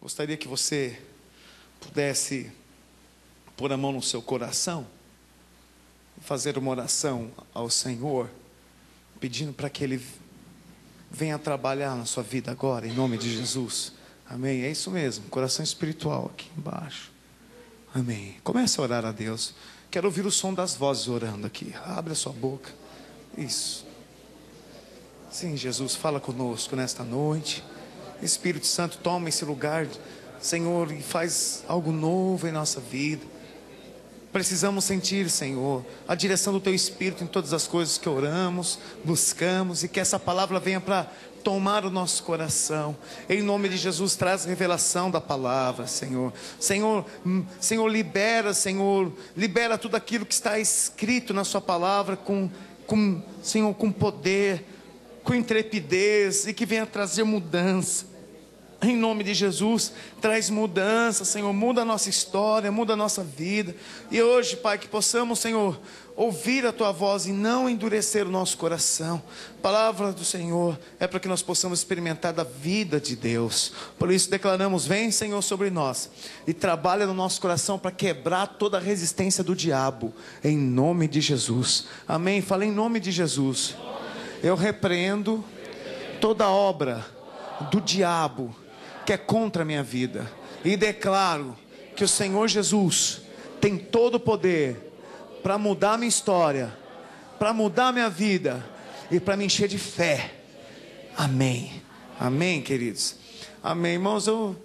Gostaria que você pudesse pôr a mão no seu coração, fazer uma oração ao Senhor, pedindo para que Ele venha trabalhar na sua vida agora, em nome de Jesus. Amém? É isso mesmo, coração espiritual aqui embaixo. Amém. Comece a orar a Deus. Quero ouvir o som das vozes orando aqui. Abre a sua boca. Isso. Sim, Jesus, fala conosco nesta noite. Espírito Santo, toma esse lugar, Senhor, e faz algo novo em nossa vida. Precisamos sentir, Senhor, a direção do Teu Espírito em todas as coisas que oramos, buscamos, e que essa palavra venha para tomar o nosso coração. Em nome de Jesus, traz revelação da palavra, Senhor. Senhor, libera, Senhor, libera tudo aquilo que está escrito na Sua palavra Senhor, com poder, com intrepidez, e que venha trazer mudança. Em nome de Jesus, traz mudança, Senhor, muda a nossa história, muda a nossa vida. E hoje, Pai, que possamos, Senhor, ouvir a Tua voz e não endurecer o nosso coração. A palavra do Senhor é para que nós possamos experimentar da vida de Deus. Por isso declaramos, vem, Senhor, sobre nós e trabalha no nosso coração para quebrar toda a resistência do diabo, em nome de Jesus. Amém? Fala em nome de Jesus. Eu repreendo toda obra do diabo que é contra a minha vida, e declaro que o Senhor Jesus tem todo o poder para mudar a minha história, para mudar a minha vida e para me encher de fé. Amém. Amém, queridos. Amém, irmãos. Eu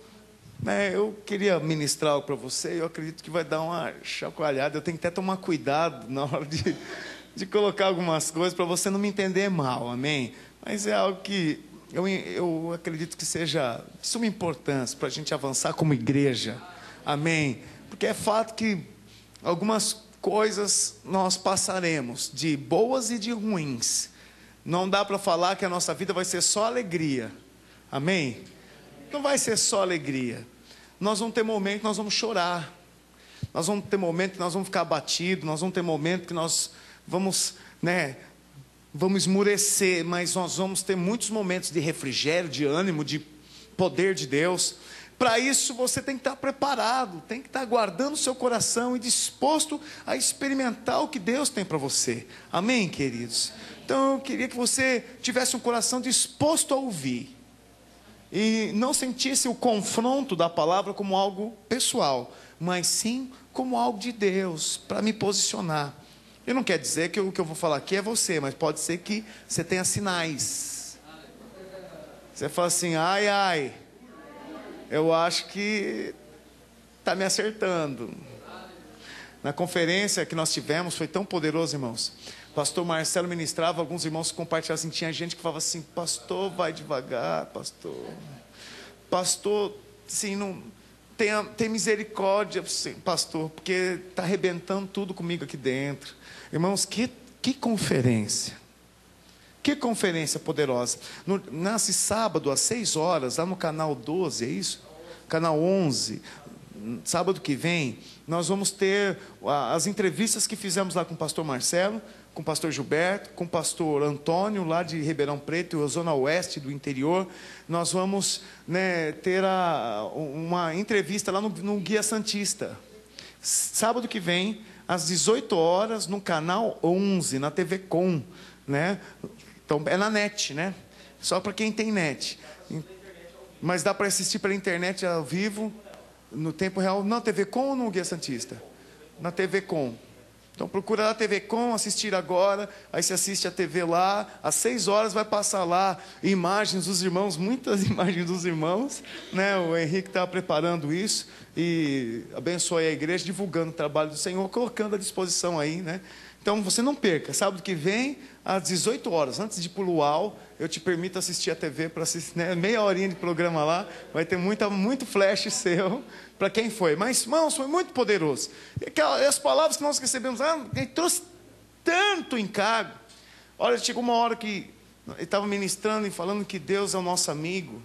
queria ministrar algo para você. Eu acredito que vai dar uma chacoalhada. Eu tenho que até tomar cuidado na hora de colocar algumas coisas para você não me entender mal. Amém. Mas é algo que eu acredito que seja de suma importância para a gente avançar como igreja. Amém. Porque é fato que algumas coisas nós passaremos, de boas e de ruins. Não dá para falar que a nossa vida vai ser só alegria. Amém? Não vai ser só alegria. Nós vamos ter momentos que nós vamos chorar. Nós vamos ter momentos que nós vamos ficar abatidos. Nós vamos ter momentos que nós vamos, vamos esmurecer, mas nós vamos ter muitos momentos de refrigério, de ânimo, de poder de Deus. Para isso você tem que estar preparado, tem que estar guardando o seu coração e disposto a experimentar o que Deus tem para você. Amém, queridos? Então eu queria que você tivesse um coração disposto a ouvir e não sentisse o confronto da palavra como algo pessoal, mas sim como algo de Deus, para me posicionar. E não quer dizer que o que eu vou falar aqui é você, mas pode ser que você tenha sinais. Você fala assim, ai, eu acho que está me acertando. Na conferência que nós tivemos, foi tão poderoso, irmãos. O pastor Marcelo ministrava, alguns irmãos compartilhavam assim, tinha gente que falava assim, pastor, vai devagar, pastor. Pastor, sim, não... Tem misericórdia, pastor, porque está arrebentando tudo comigo aqui dentro. Irmãos, que conferência. Que conferência poderosa. Nasce sábado às 6 horas, lá no canal 12, é isso? Canal 11. Sábado que vem, nós vamos ter as entrevistas que fizemos lá com o pastor Marcelo, com o pastor Gilberto, com o pastor Antônio, lá de Ribeirão Preto, zona oeste do interior. Nós vamos ter uma entrevista lá no Guia Santista. Sábado que vem, às 18 horas, no canal 11, na TV Com. Então, é na net, só para quem tem net. Mas dá para assistir pela internet ao vivo, no tempo real, na TV Com ou no Guia Santista? Na TV Com. Então procura lá a TV Com, assistir agora, aí você assiste a TV lá, às 6 horas vai passar lá imagens dos irmãos, muitas imagens dos irmãos, o Henrique está preparando isso, e abençoe a igreja, divulgando o trabalho do Senhor, colocando à disposição aí, Então você não perca, sábado que vem, às 18 horas, antes de ir para o Luau, eu te permito assistir a TV, para assistir, meia horinha de programa lá, vai ter muito flash seu, para quem foi. Mas, irmãos, foi muito poderoso. E as palavras que nós recebemos, ele trouxe tanto encargo. Olha, chegou uma hora que ele estava ministrando e falando que Deus é o nosso amigo.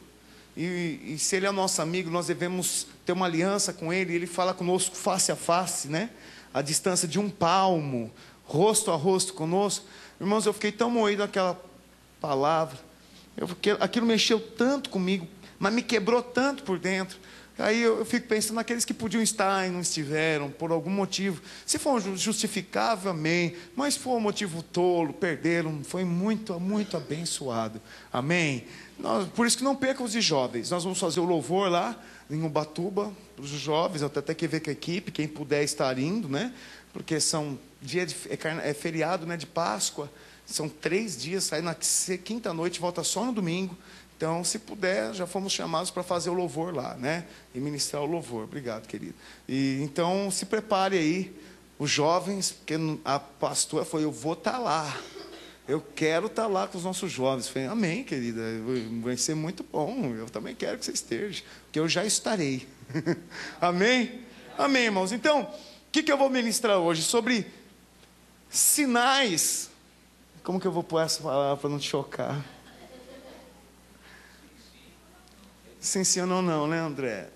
E se Ele é o nosso amigo, nós devemos ter uma aliança com Ele. Ele fala conosco face a face, a distância de um palmo, rosto a rosto conosco. Irmãos, eu fiquei tão moído naquela palavra. Aquilo mexeu tanto comigo, mas me quebrou tanto por dentro. Aí eu fico pensando naqueles que podiam estar e não estiveram, por algum motivo. Se for justificável, amém. Mas se for um motivo tolo, perderam, foi muito, muito abençoado. Amém. Por isso que não percam os de jovens. Nós vamos fazer o louvor lá em Ubatuba, para os jovens, até que ver com a equipe, quem puder estar indo, né? Porque são é feriado, né, de Páscoa. São 3 dias, sai na quinta noite, volta só no domingo. Então, se puder, já fomos chamados para fazer o louvor lá, né? E ministrar o louvor. Obrigado, querido. E então, se prepare aí, os jovens, porque a pastora foi, eu vou estar lá. Eu quero estar lá com os nossos jovens. Eu falei, amém, querida. Vai ser muito bom. Eu também quero que você esteja, porque eu já estarei. Amém? Amém, irmãos. Então, o que eu vou ministrar hoje? Sobre sinais. Como que eu vou pôr essa palavra para não te chocar? Sim, sim ou não, né, André?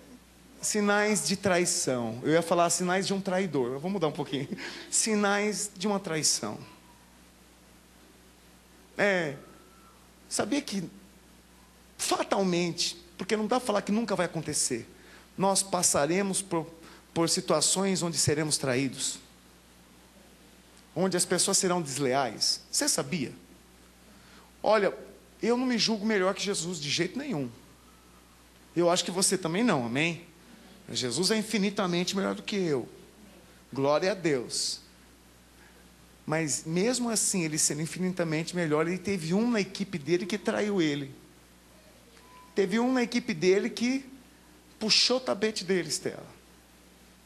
Sinais de traição. Eu ia falar sinais de um traidor. Vamos mudar um pouquinho. Sinais de uma traição. Sabia que fatalmente, porque não dá para falar que nunca vai acontecer, nós passaremos por situações onde seremos traídos, onde as pessoas serão desleais. Você sabia? Olha, eu não me julgo melhor que Jesus de jeito nenhum. Eu acho que você também não, amém? Jesus é infinitamente melhor do que eu. Glória a Deus. Mas mesmo assim, ele sendo infinitamente melhor, ele teve um na equipe dele que traiu ele. Teve um na equipe dele que puxou o tapete dele, Estela.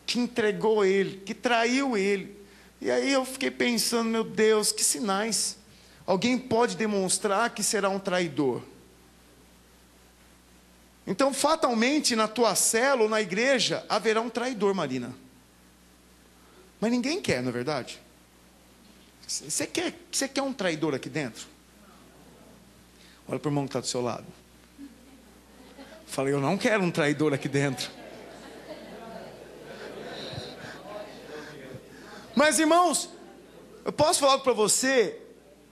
Que entregou ele, que traiu ele. E aí eu fiquei pensando, meu Deus, que sinais. Alguém pode demonstrar que será um traidor? Então, fatalmente, na tua célula ou na igreja, haverá um traidor, Marina. Mas ninguém quer, não é verdade? Você quer um traidor aqui dentro? Olha para o irmão que está do seu lado. Falei, eu não quero um traidor aqui dentro. Mas, irmãos, eu posso falar algo para você,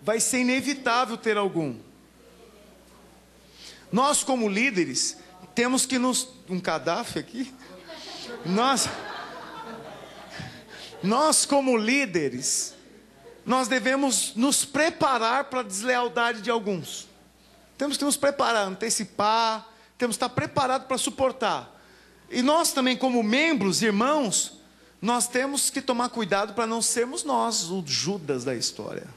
vai ser inevitável ter algum. Nós, como líderes, temos que nos... Um cadáver aqui? Nós como líderes, nós devemos nos preparar para a deslealdade de alguns. Temos que nos preparar, antecipar, temos que estar preparados para suportar. E nós também, como membros, irmãos, nós temos que tomar cuidado para não sermos nós o Judas da história.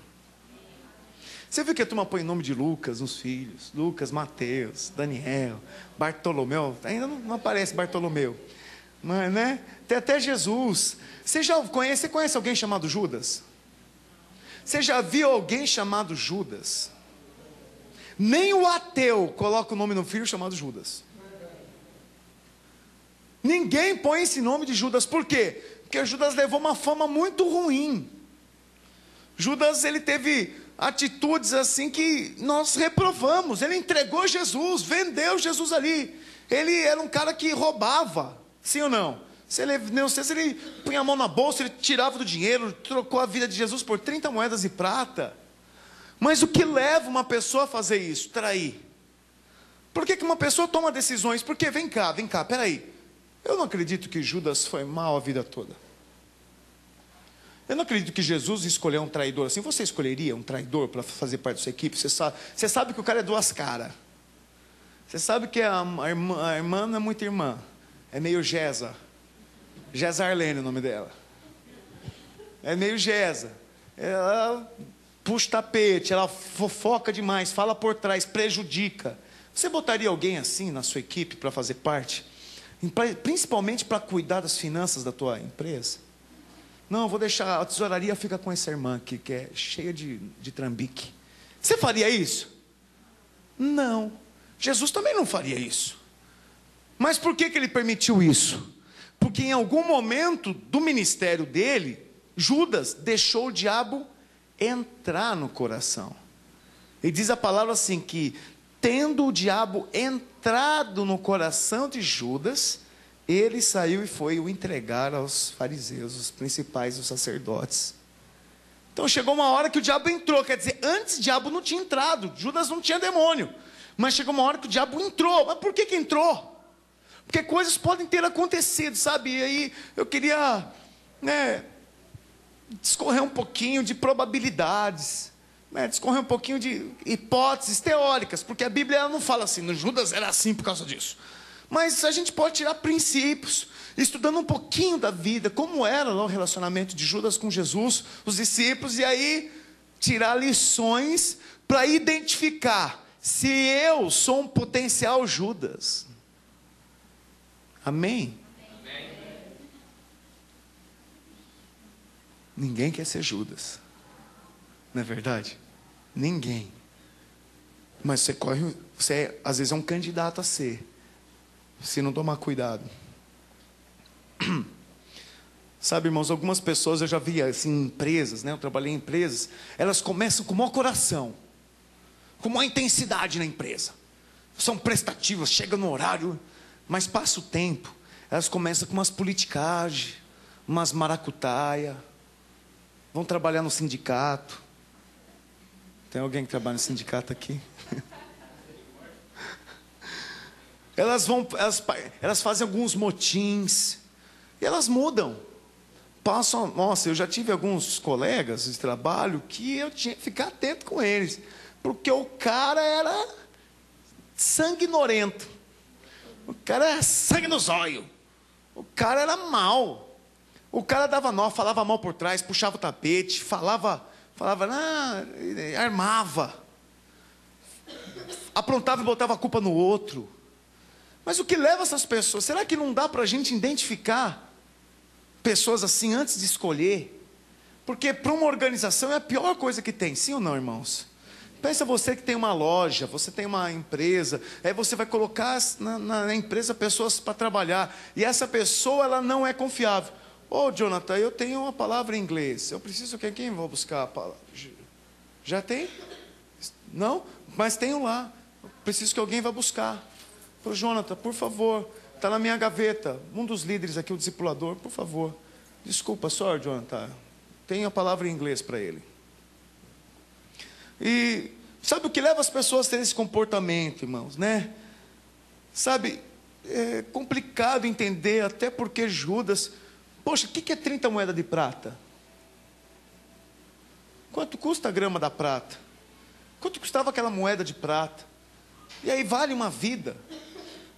Você viu que a turma põe o nome de Lucas nos filhos? Lucas, Mateus, Daniel, Bartolomeu. Ainda não aparece Bartolomeu. Mas, né? Tem até Jesus. Você conhece alguém chamado Judas? Você já viu alguém chamado Judas? Nem o ateu coloca o nome no filho chamado Judas. Ninguém põe esse nome de Judas. Por quê? Porque Judas levou uma fama muito ruim. Judas, ele teve atitudes assim que nós reprovamos. Ele entregou Jesus, vendeu Jesus ali. Ele era um cara que roubava, sim ou não? Não sei se ele punha a mão na bolsa, ele tirava do dinheiro, trocou a vida de Jesus por 30 moedas de prata. Mas o que leva uma pessoa a fazer isso? Trair. Por que uma pessoa toma decisões? Porque, vem cá, peraí. Eu não acredito que Judas foi mal a vida toda. Eu não acredito que Jesus escolheu um traidor assim. Você escolheria um traidor para fazer parte da sua equipe? Você sabe que o cara é 2 caras. Você sabe que a irmã não é muito irmã. É meio Gesa. Gesa Arlene o nome dela. É meio Gesa. Ela puxa tapete, ela fofoca demais, fala por trás, prejudica. Você botaria alguém assim na sua equipe para fazer parte? Principalmente para cuidar das finanças da tua empresa? Não, vou deixar, a tesouraria fica com essa irmã aqui, que é cheia de trambique. Você faria isso? Não. Jesus também não faria isso. Mas por que ele permitiu isso? Porque em algum momento do ministério dele, Judas deixou o diabo entrar no coração. E diz a palavra assim, que tendo o diabo entrado no coração de Judas, ele saiu e foi o entregar aos fariseus, os principais, os sacerdotes. Então chegou uma hora que o diabo entrou. Quer dizer, antes o diabo não tinha entrado. Judas não tinha demônio. Mas chegou uma hora que o diabo entrou. Mas por que entrou? Porque coisas podem ter acontecido, sabe? E aí eu queria, discorrer um pouquinho de probabilidades, discorrer um pouquinho de hipóteses teóricas, porque a Bíblia ela não fala assim, no Judas era assim por causa disso. Mas a gente pode tirar princípios, estudando um pouquinho da vida, como era lá o relacionamento de Judas com Jesus, os discípulos, e aí tirar lições para identificar se eu sou um potencial Judas. Amém? Amém? Ninguém quer ser Judas, não é verdade? Ninguém. Mas você às vezes é um candidato a ser, se não tomar cuidado. Sabe, irmãos, algumas pessoas eu já vi assim, em empresas, eu trabalhei em empresas, elas começam com o maior coração, com maior intensidade na empresa, são prestativas, chegam no horário, mas passa o tempo, elas começam com umas politicagens, umas maracutaia, vão trabalhar no sindicato. Tem alguém que trabalha no sindicato aqui? Elas fazem alguns motins, e elas mudam. Nossa, eu já tive alguns colegas de trabalho que eu tinha que ficar atento com eles, porque o cara era sanguinolento, o cara era sangue no zóio, o cara era mau, o cara dava nó, falava mal por trás, puxava o tapete, falava, armava, aprontava e botava a culpa no outro. Mas o que leva essas pessoas? Será que não dá para a gente identificar pessoas assim antes de escolher? Porque para uma organização é a pior coisa que tem, sim ou não, irmãos? Pensa você que tem uma loja, você tem uma empresa, aí você vai colocar na empresa pessoas para trabalhar, e essa pessoa ela não é confiável. Jonathan, eu tenho uma palavra em inglês, eu preciso que quem vou buscar a palavra? Já tem? Não? Mas tenho lá, preciso que alguém vá buscar. Jonathan, por favor, está na minha gaveta, um dos líderes aqui, o discipulador, por favor, desculpa, Jonathan, tem a palavra em inglês para ele. E sabe o que leva as pessoas a terem esse comportamento, irmãos, Sabe, é complicado entender, até porque Judas, poxa, o que é 30 moedas de prata? Quanto custa a grama da prata? Quanto custava aquela moeda de prata? E aí vale uma vida,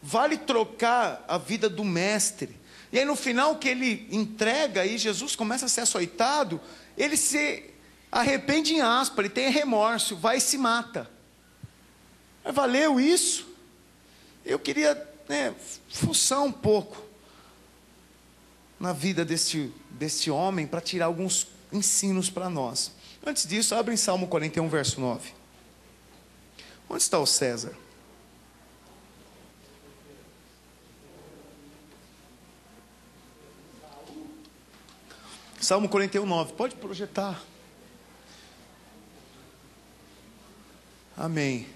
vale trocar a vida do mestre. E aí no final que ele entrega, e Jesus começa a ser açoitado, ele se arrepende em aspa, ele tem remorso, vai e se mata. Mas valeu isso? Eu queria fuçar um pouco na vida desse homem, para tirar alguns ensinos para nós. Antes disso, abre em Salmo 41, verso 9. Onde está o César? Salmo 41, 9. Pode projetar. Amém.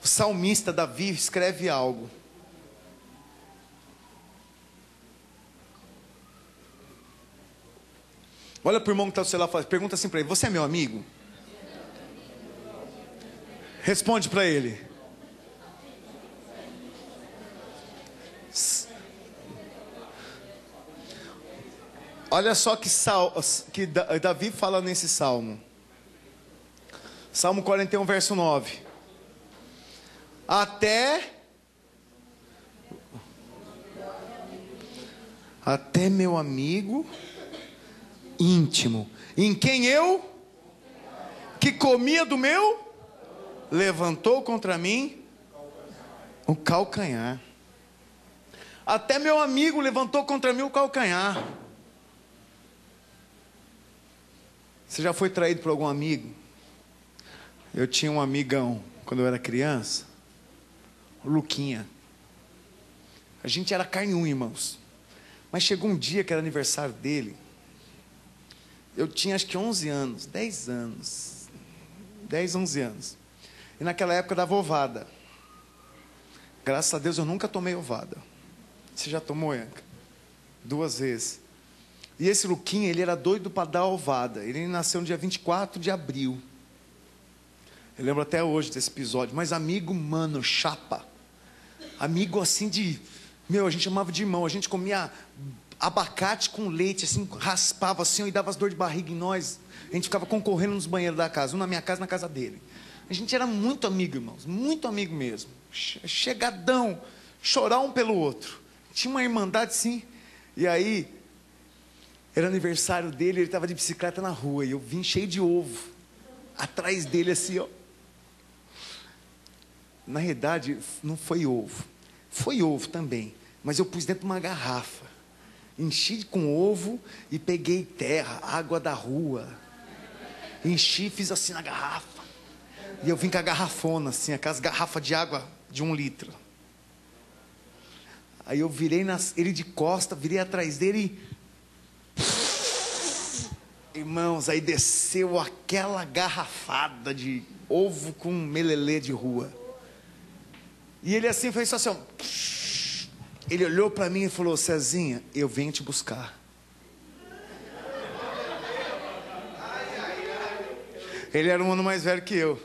O salmista Davi escreve algo. Olha para o irmão que está do celular, pergunta assim para ele: você é meu amigo? Responde para ele. Olha só que Davi fala nesse salmo. Salmo 41, verso 9. Até meu amigo íntimo, em quem eu, que comia do meu, levantou contra mim o calcanhar. Até meu amigo levantou contra mim o calcanhar. Você já foi traído por algum amigo? Eu tinha um amigão quando eu era criança, o Luquinha. A gente era carne e unha, irmãos. Mas chegou um dia que era aniversário dele. Eu tinha acho que 11 anos, 10 anos. 10, 11 anos. E naquela época dava ovada. Graças a Deus eu nunca tomei ovada. Você já tomou, Ianca? 2 vezes. E esse Luquinha, ele era doido para dar ovada. Ele nasceu no dia 24 de abril. Eu lembro até hoje desse episódio. Mas amigo, mano, chapa. amigo assim de... Meu, a gente chamava de irmão. A gente comia abacate com leite, assim, raspava assim, e dava as dor de barriga em nós. A gente ficava concorrendo nos banheiros da casa, um na minha casa, na casa dele. A gente era muito amigo, irmãos, muito amigo mesmo. Chegadão, chorar um pelo outro. Tinha uma irmandade assim. E aí, era aniversário dele, ele estava de bicicleta na rua, e eu vim cheio de ovo, atrás dele assim, ó. Na realidade, não foi ovo. Foi ovo também, mas eu pus dentro de uma garrafa. Enchi com ovo e peguei terra, água da rua. Enchi e fiz assim na garrafa. E eu vim com a garrafona, assim, aquelas garrafas de água de 1 litro. Aí eu virei ele de costa, virei atrás dele e... Irmãos, aí desceu aquela garrafada de ovo com melelê de rua. E ele assim fez assim, ó. Ele olhou para mim e falou: Cezinha, eu venho te buscar. Ele era um ano mais velho que eu.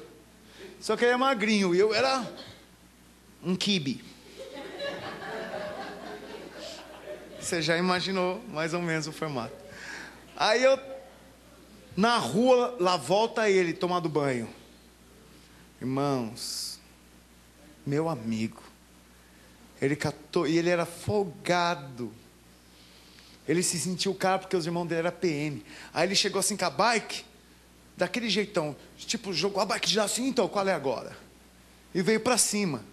Só que ele é magrinho e eu era um quibe. Você já imaginou mais ou menos o formato. Aí eu, na rua, lá volta ele, tomando banho. Irmãos, meu amigo, ele catou, e ele era folgado. Ele se sentiu caro porque os irmãos dele eram PM. Aí ele chegou assim com a bike, daquele jeitão, tipo, jogou a bike de lá assim, então, qual é agora? E veio pra cima.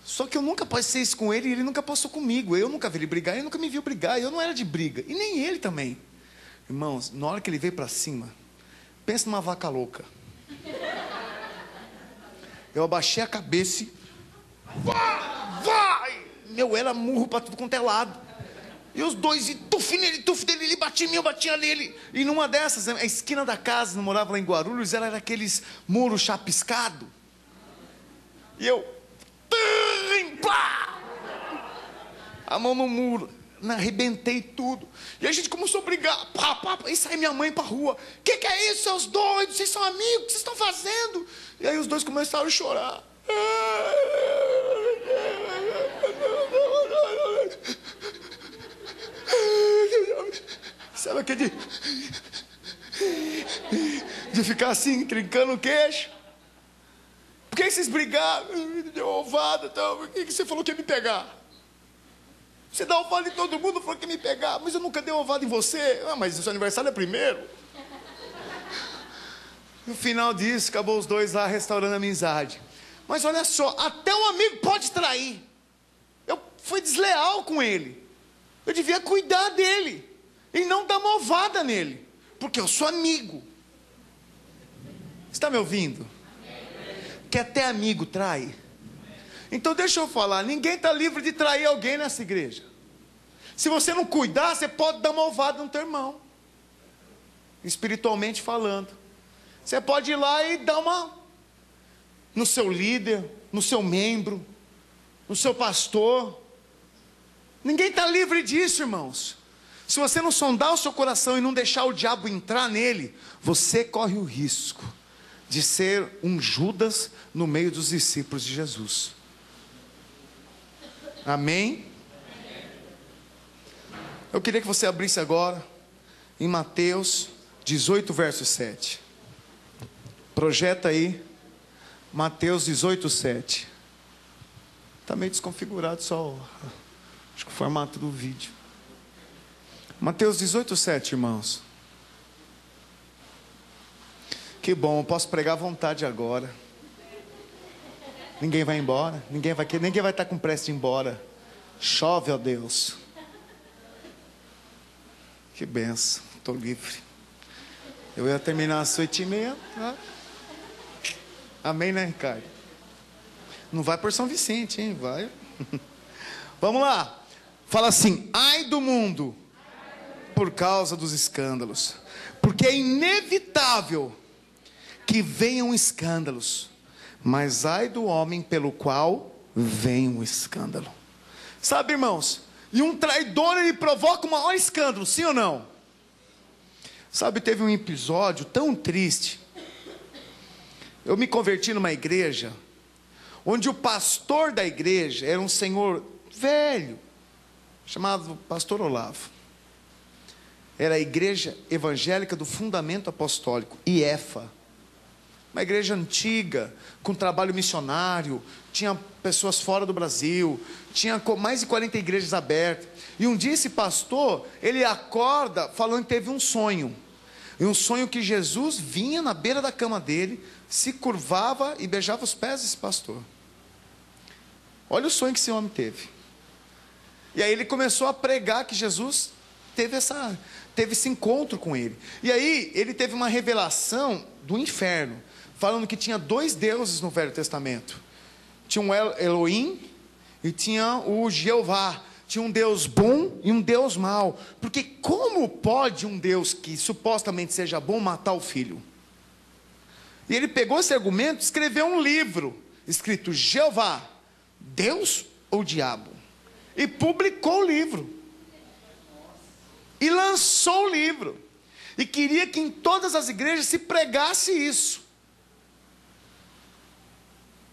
Só que eu nunca passei isso com ele e ele nunca passou comigo. Eu nunca vi ele brigar, ele nunca me viu brigar. Eu não era de briga, e nem ele também. Irmãos, na hora que ele veio pra cima, pensa numa vaca louca. Eu abaixei a cabeça e... Vai! Meu, era murro pra tudo quanto é lado. E os dois, e tuf nele, ele batia em mim, eu batia nele. E numa dessas, a esquina da casa, não morava lá em Guarulhos, era aqueles muros chapiscados. E eu... Pá! A mão no muro, arrebentei tudo. E a gente começou a brigar. Pá, pá, e saiu minha mãe pra rua. Que é isso, seus doidos? Vocês são amigos? O que vocês estão fazendo? E aí os dois começaram a chorar. Sabe aquele de ficar assim, trincando o queixo? Por que vocês brigaram? Deu ovada, então. Por que você falou que ia me pegar? Você dá ovada em todo mundo, falou que ia me pegar. Mas eu nunca dei ovada em você. Ah, mas o seu aniversário é primeiro. No final disso, acabou os dois lá restaurando a amizade. Mas olha só, até um amigo pode trair. Eu fui desleal com ele. Eu devia cuidar dele e não dar uma ovada nele, porque eu sou amigo. Está me ouvindo? Que até amigo trai. Então deixa eu falar, ninguém está livre de trair alguém nessa igreja. Se você não cuidar, você pode dar uma ovada no teu irmão, espiritualmente falando. Você pode ir lá e dar uma no seu líder, no seu membro, no seu pastor. Ninguém está livre disso, irmãos. Se você não sondar o seu coração e não deixar o diabo entrar nele, você corre o risco de ser um Judas no meio dos discípulos de Jesus. Amém? Eu queria que você abrisse agora em Mateus 18, verso 7. Projeta aí Mateus 18, 7. Está meio desconfigurado só, acho que o formato do vídeo. Mateus 18, 7, irmãos. Que bom, eu posso pregar à vontade agora. Ninguém vai embora, ninguém vai estar com pressa de ir embora. Chove, ó Deus. Que benção, estou livre. Eu ia terminar às 8h30. Tá? Amém, né, Ricardo? Não vai por São Vicente, hein? Vai. Vamos lá. Fala assim: ai do mundo por causa dos escândalos, porque é inevitável que venham escândalos, mas ai do homem pelo qual vem um escândalo. Sabe, irmãos, e um traidor, ele provoca o maior escândalo, sim ou não? Sabe, teve um episódio tão triste. Eu me converti numa igreja onde o pastor da igreja era um senhor velho, chamado Pastor Olavo. Era a Igreja Evangélica do Fundamento Apostólico, IEFA. Uma igreja antiga, com trabalho missionário, tinha pessoas fora do Brasil, tinha mais de 40 igrejas abertas. E um dia esse pastor, ele acorda falando que teve um sonho. E um sonho que Jesus vinha na beira da cama dele, se curvava e beijava os pés desse pastor. Olha o sonho que esse homem teve. E aí ele começou a pregar que Jesus teve esse encontro com ele. E aí ele teve uma revelação do inferno, falando que tinha 2 deuses no Velho Testamento. Tinha um Elohim e tinha o Jeová. Tinha um Deus bom e um Deus mau. Porque como pode um Deus que supostamente seja bom matar o filho? E ele pegou esse argumento e escreveu um livro, escrito Jeová, Deus ou Diabo? E publicou o livro. E lançou o livro. E queria que em todas as igrejas se pregasse isso.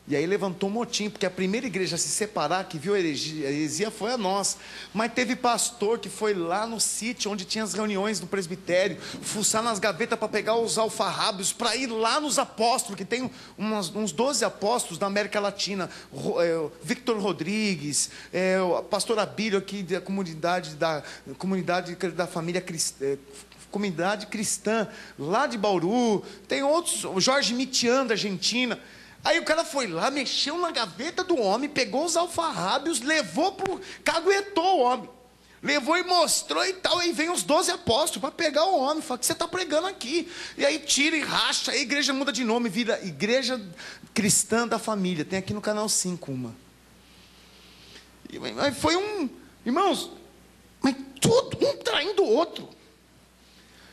E aí levantou um motim, porque a primeira igreja a se separar, que viu a heresia, foi a nossa. Mas teve pastor que foi lá no sítio, onde tinha as reuniões do presbitério, fuçar nas gavetas para pegar os alfarrábios, para ir lá nos apóstolos, que tem uns 12 apóstolos da América Latina, Victor Rodrigues, o pastor Abílio aqui da comunidade da família cristã, comunidade cristã, lá de Bauru, tem outros, o Jorge Mitian da Argentina. Aí o cara foi lá, mexeu na gaveta do homem, pegou os alfarrábios, levou caguetou o homem, levou e mostrou e tal. Aí vem os 12 apóstolos para pegar o homem, fala: o que você está pregando aqui? E aí tira e racha, aí a igreja muda de nome, vira Igreja Cristã da Família. Tem aqui no canal 5 uma. E foi irmãos, mas tudo um traindo o outro.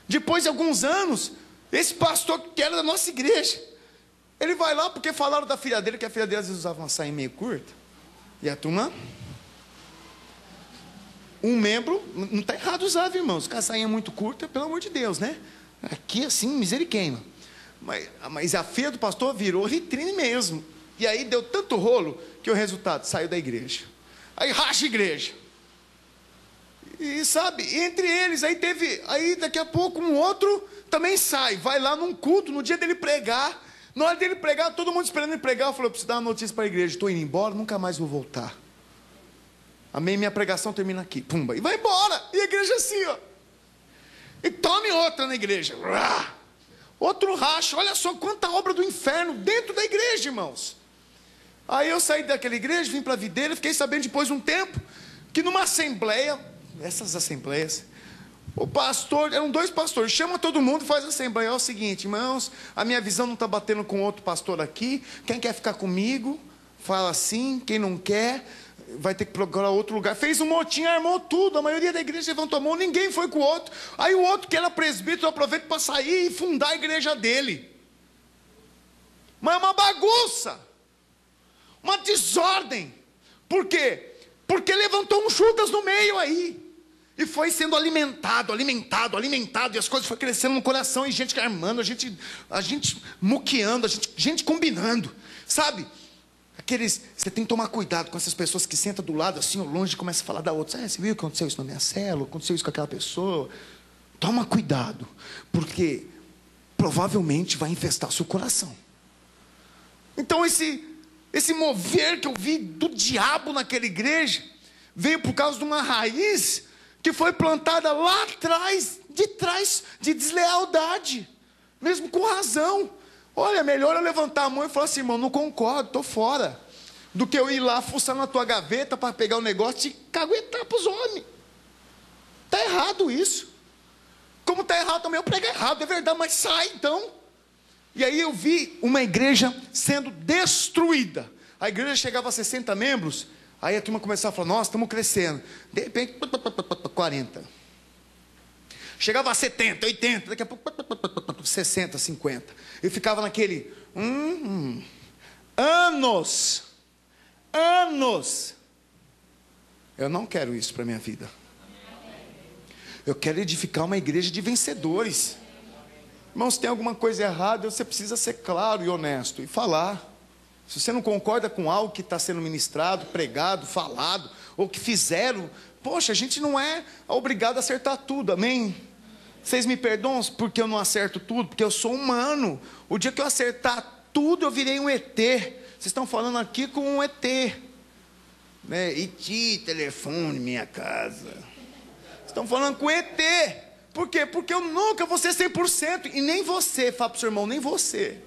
Depois de alguns anos, esse pastor que era da nossa igreja, ele vai lá porque falaram da filha dele, que a filha dele às vezes usava uma saia meio curta. E a turma, um membro, não está errado usar, viu, irmãos? Com a sainha muito curta, pelo amor de Deus, né? Aqui assim, misericórdia. Mas a filha do pastor virou vitrine mesmo. E aí deu tanto rolo, que o resultado, saiu da igreja. Aí racha a igreja. E sabe, entre eles, aí daqui a pouco um outro também sai, vai lá num culto, no dia dele pregar. Na hora dele pregar, todo mundo esperando ele pregar, eu falei: eu preciso dar uma notícia para a igreja, estou indo embora, nunca mais vou voltar. Amém, minha pregação termina aqui, pumba, e vai embora. E a igreja assim, ó. E tome outra na igreja. Outro racha, olha só quanta obra do inferno dentro da igreja, irmãos. Aí eu saí daquela igreja, vim para a Videira, fiquei sabendo depois de um tempo, que numa assembleia, essas assembleias, o pastor, eram 2 pastores, chama todo mundo e faz a assembleia. É o seguinte, irmãos, a minha visão não está batendo com outro pastor aqui, quem quer ficar comigo, fala assim, quem não quer, vai ter que procurar outro lugar. Fez um motim, armou tudo, a maioria da igreja levantou a mão, ninguém foi com o outro. Aí o outro, que era presbítero, aproveita para sair e fundar a igreja dele. Mas é uma bagunça, uma desordem. Por quê? Porque levantou um Judas no meio aí. E foi sendo alimentado, e as coisas foram crescendo no coração, e gente armando, a gente muqueando, gente combinando, sabe? Você tem que tomar cuidado com essas pessoas que sentam do lado, assim, ao longe, e começam a falar da outra. Você viu que aconteceu isso na minha célula? Aconteceu isso com aquela pessoa? Toma cuidado, porque provavelmente vai infestar o seu coração. Então esse mover que eu vi do diabo naquela igreja, veio por causa de uma raiz que foi plantada lá atrás, de deslealdade, mesmo com razão. Olha, melhor eu levantar a mão e falar assim: irmão, não concordo, estou fora, do que eu ir lá fuçar na tua gaveta para pegar o negócio e caguetar para os homens. Está errado isso. Como está errado também eu pregar errado, é verdade, mas sai então. E aí eu vi uma igreja sendo destruída. A igreja chegava a 60 membros, aí a turma começava a falar: nossa, estamos crescendo. De repente, 40. Chegava a 70, 80, daqui a pouco 60, 50. E ficava naquele anos. Eu não quero isso para a minha vida. Eu quero edificar uma igreja de vencedores. Irmãos, se tem alguma coisa errada, você precisa ser claro e honesto e falar. Se você não concorda com algo que está sendo ministrado, pregado, falado, ou que fizeram, poxa, a gente não é obrigado a acertar tudo, amém? Vocês me perdoam porque eu não acerto tudo, porque eu sou humano. O dia que eu acertar tudo, eu virei um ET. Vocês estão falando aqui com um ET. Né? ET, telefone, minha casa. Vocês estão falando com ET. Por quê? Porque eu nunca vou ser 100%. E nem você, fala para o seu irmão, nem você.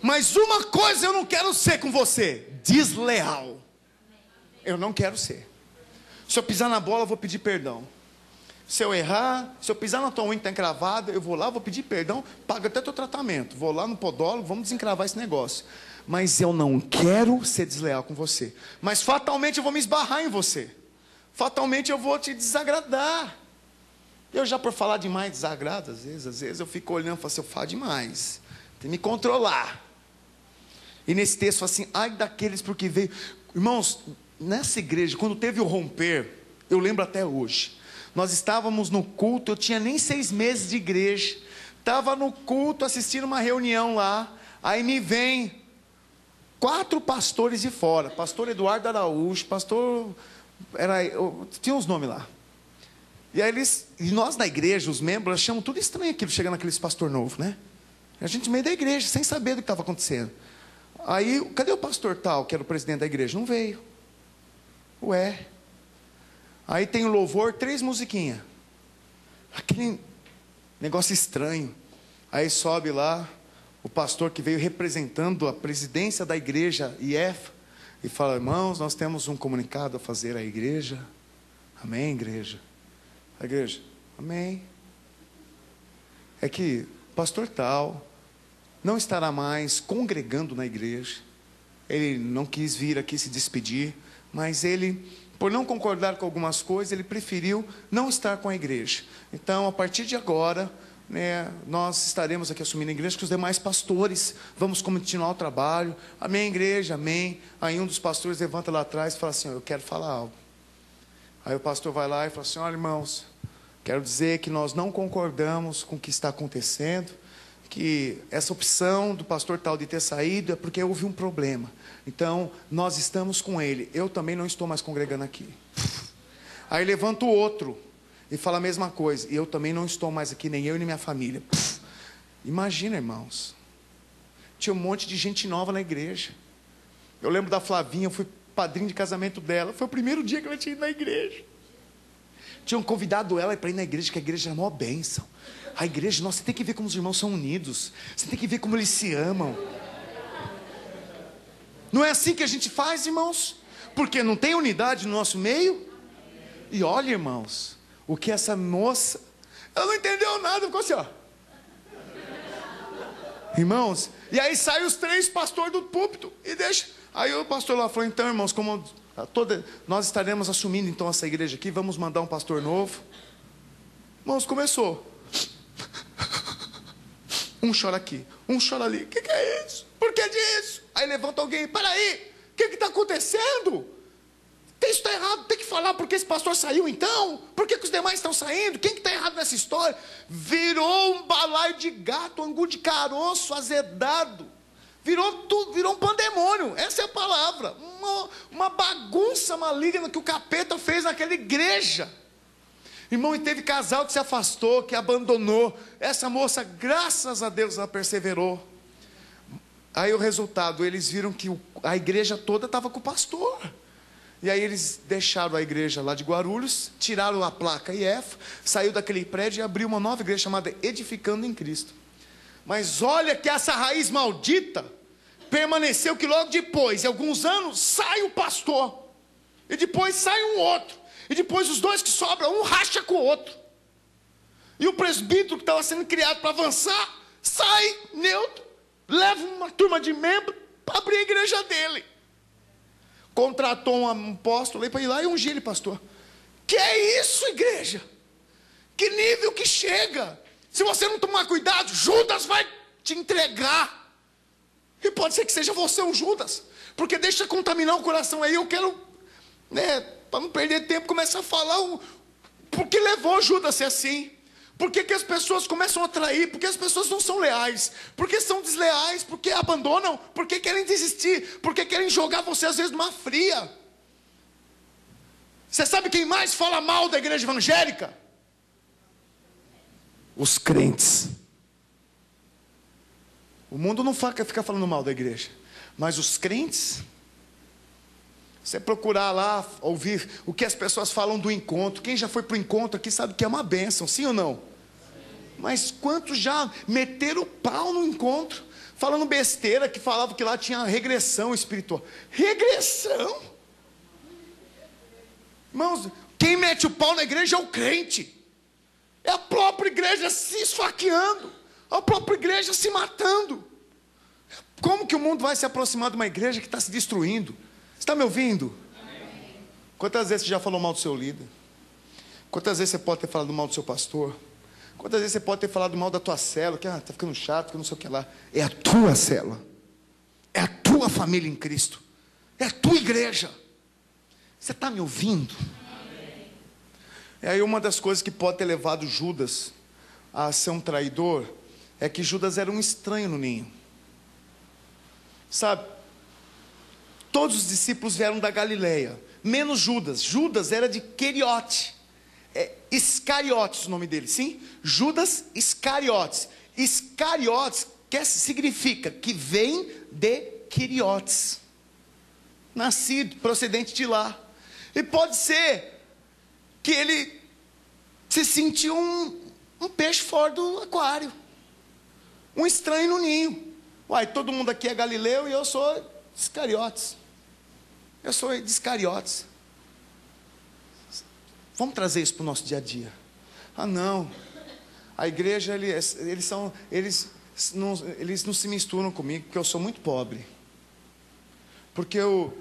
Mas uma coisa eu não quero ser com você: desleal. Eu não quero ser. Se eu pisar na bola, eu vou pedir perdão. Se eu errar, se eu pisar na tua unha que está encravada, eu vou lá, vou pedir perdão, paga até teu tratamento. Vou lá no podólogo, vamos desencravar esse negócio. Mas eu não quero ser desleal com você. Mas fatalmente eu vou me esbarrar em você. Fatalmente eu vou te desagradar. Eu já por falar demais desagrado, às vezes eu fico olhando e falo assim, eu falo demais. Tem que me controlar. E nesse texto fala assim, ai daqueles porque veio. Irmãos, nessa igreja, quando teve o romper, eu lembro até hoje. Nós estávamos no culto, eu tinha nem 6 meses de igreja. Estava no culto, assistindo uma reunião lá. Aí me vem 4 pastores de fora. Pastor Eduardo Araújo, pastor... tinha uns nomes lá. E aí e nós na igreja, os membros, achamos tudo estranho aquilo, chegando aqueles pastor novo, né? A gente no meio da igreja, sem saber do que estava acontecendo. Aí, cadê o pastor tal, que era o presidente da igreja? Não veio. Ué. Aí tem o louvor, 3 musiquinhas. Aquele negócio estranho. Aí sobe lá o pastor que veio representando a presidência da igreja, IF, e fala, irmãos, nós temos um comunicado a fazer à igreja. Amém, igreja? A igreja, amém. É que o pastor tal não estará mais congregando na igreja. Ele não quis vir aqui se despedir, mas ele, por não concordar com algumas coisas, ele preferiu não estar com a igreja. Então, a partir de agora, né, nós estaremos aqui assumindo a igreja com os demais pastores. Vamos continuar o trabalho. Amém, igreja, amém. Aí um dos pastores levanta lá atrás e fala assim, eu quero falar algo. Aí o pastor vai lá e fala assim, olha irmãos, quero dizer que nós não concordamos com o que está acontecendo, que essa opção do pastor tal de ter saído é porque houve um problema. Então, nós estamos com ele. Eu também não estou mais congregando aqui. Aí levanta o outro e fala a mesma coisa. E eu também não estou mais aqui, nem eu nem minha família. Imagina, irmãos. Tinha um monte de gente nova na igreja. Eu lembro da Flavinha, eu fui padrinho de casamento dela. Foi o primeiro dia que ela tinha ido na igreja. Tinham convidado ela para ir na igreja, que a igreja era uma bênção. A igreja, nossa, você tem que ver como os irmãos são unidos. Você tem que ver como eles se amam. Não é assim que a gente faz, irmãos? Porque não tem unidade no nosso meio. E olha, irmãos, o que essa moça... Ela não entendeu nada, ficou assim, ó. Irmãos, e aí saem os 3 pastores do púlpito e deixa... Aí o pastor lá falou, então, irmãos, como nós estaremos assumindo então essa igreja aqui, vamos mandar um pastor novo. Irmãos, começou. Um chora aqui, um chora ali. O que é isso? Por que disso? Aí levanta alguém, peraí, o que está acontecendo? Isso está errado, tem que falar porque esse pastor saiu então? Por que os demais estão saindo? Quem que está errado nessa história? Virou um balaio de gato, angu de caroço, azedado. Virou tudo, virou um pandemônio. Essa é a palavra. Uma bagunça maligna que o capeta fez naquela igreja. Irmão, e teve casal que se afastou, que abandonou. Essa moça, graças a Deus, ela perseverou. Aí o resultado, eles viram que a igreja toda estava com o pastor. E aí eles deixaram a igreja lá de Guarulhos, tiraram a placa IF, saiu daquele prédio e abriu uma nova igreja chamada Edificando em Cristo. Mas olha que essa raiz maldita permaneceu que logo depois, em alguns anos, sai o pastor. E depois sai um outro. E depois os 2 que sobram, um racha com o outro. E o presbítero que estava sendo criado para avançar, sai neutro, leva uma turma de membros para abrir a igreja dele. Contratou um apóstolo para ir lá e ungir ele, pastor. Que é isso, igreja? Que nível que chega? Se você não tomar cuidado, Judas vai te entregar. E pode ser que seja você um Judas. Porque deixa contaminar o coração aí. Eu quero, né, para não perder tempo, começar a falar o que levou Judas a ser assim. Por que que as pessoas começam a trair? Porque as pessoas não são leais. Porque são desleais, porque abandonam, porque querem desistir, porque querem jogar você às vezes numa fria. Você sabe quem mais fala mal da igreja evangélica? Os crentes. O mundo não fica falando mal da igreja, mas os crentes, você procurar lá, ouvir o que as pessoas falam do encontro. Quem já foi para o encontro aqui sabe que é uma bênção, sim ou não? Mas quantos já meteram o pau no encontro, falando besteira, que falavam que lá tinha regressão espiritual. Regressão? Irmãos, quem mete o pau na igreja é o crente. É a própria igreja se esfaqueando, a própria igreja se matando. Como que o mundo vai se aproximar de uma igreja que está se destruindo? Você está me ouvindo? Amém. Quantas vezes você já falou mal do seu líder? Quantas vezes você pode ter falado mal do seu pastor? Quantas vezes você pode ter falado mal da tua célula, que está ficando chato, que não sei o que lá. É a tua célula, é a tua família em Cristo, é a tua igreja. Você está me ouvindo? Amém. E aí uma das coisas que pode ter levado Judas a ser um traidor, é que Judas era um estranho no ninho. Sabe, todos os discípulos vieram da Galileia, menos Judas. Judas era de Queriote. Iscariotes o nome dele, sim? Judas Iscariotes. Iscariotes significa que vem de Queriotes, nascido, procedente de lá. E pode ser que ele se sentiu um peixe fora do aquário, um estranho no ninho. Uai, todo mundo aqui é galileu e eu sou Iscariotes. Eu sou de Iscariotes. Vamos trazer isso para o nosso dia a dia. Ah, não. A igreja, eles não se misturam comigo, porque eu sou muito pobre. Porque eu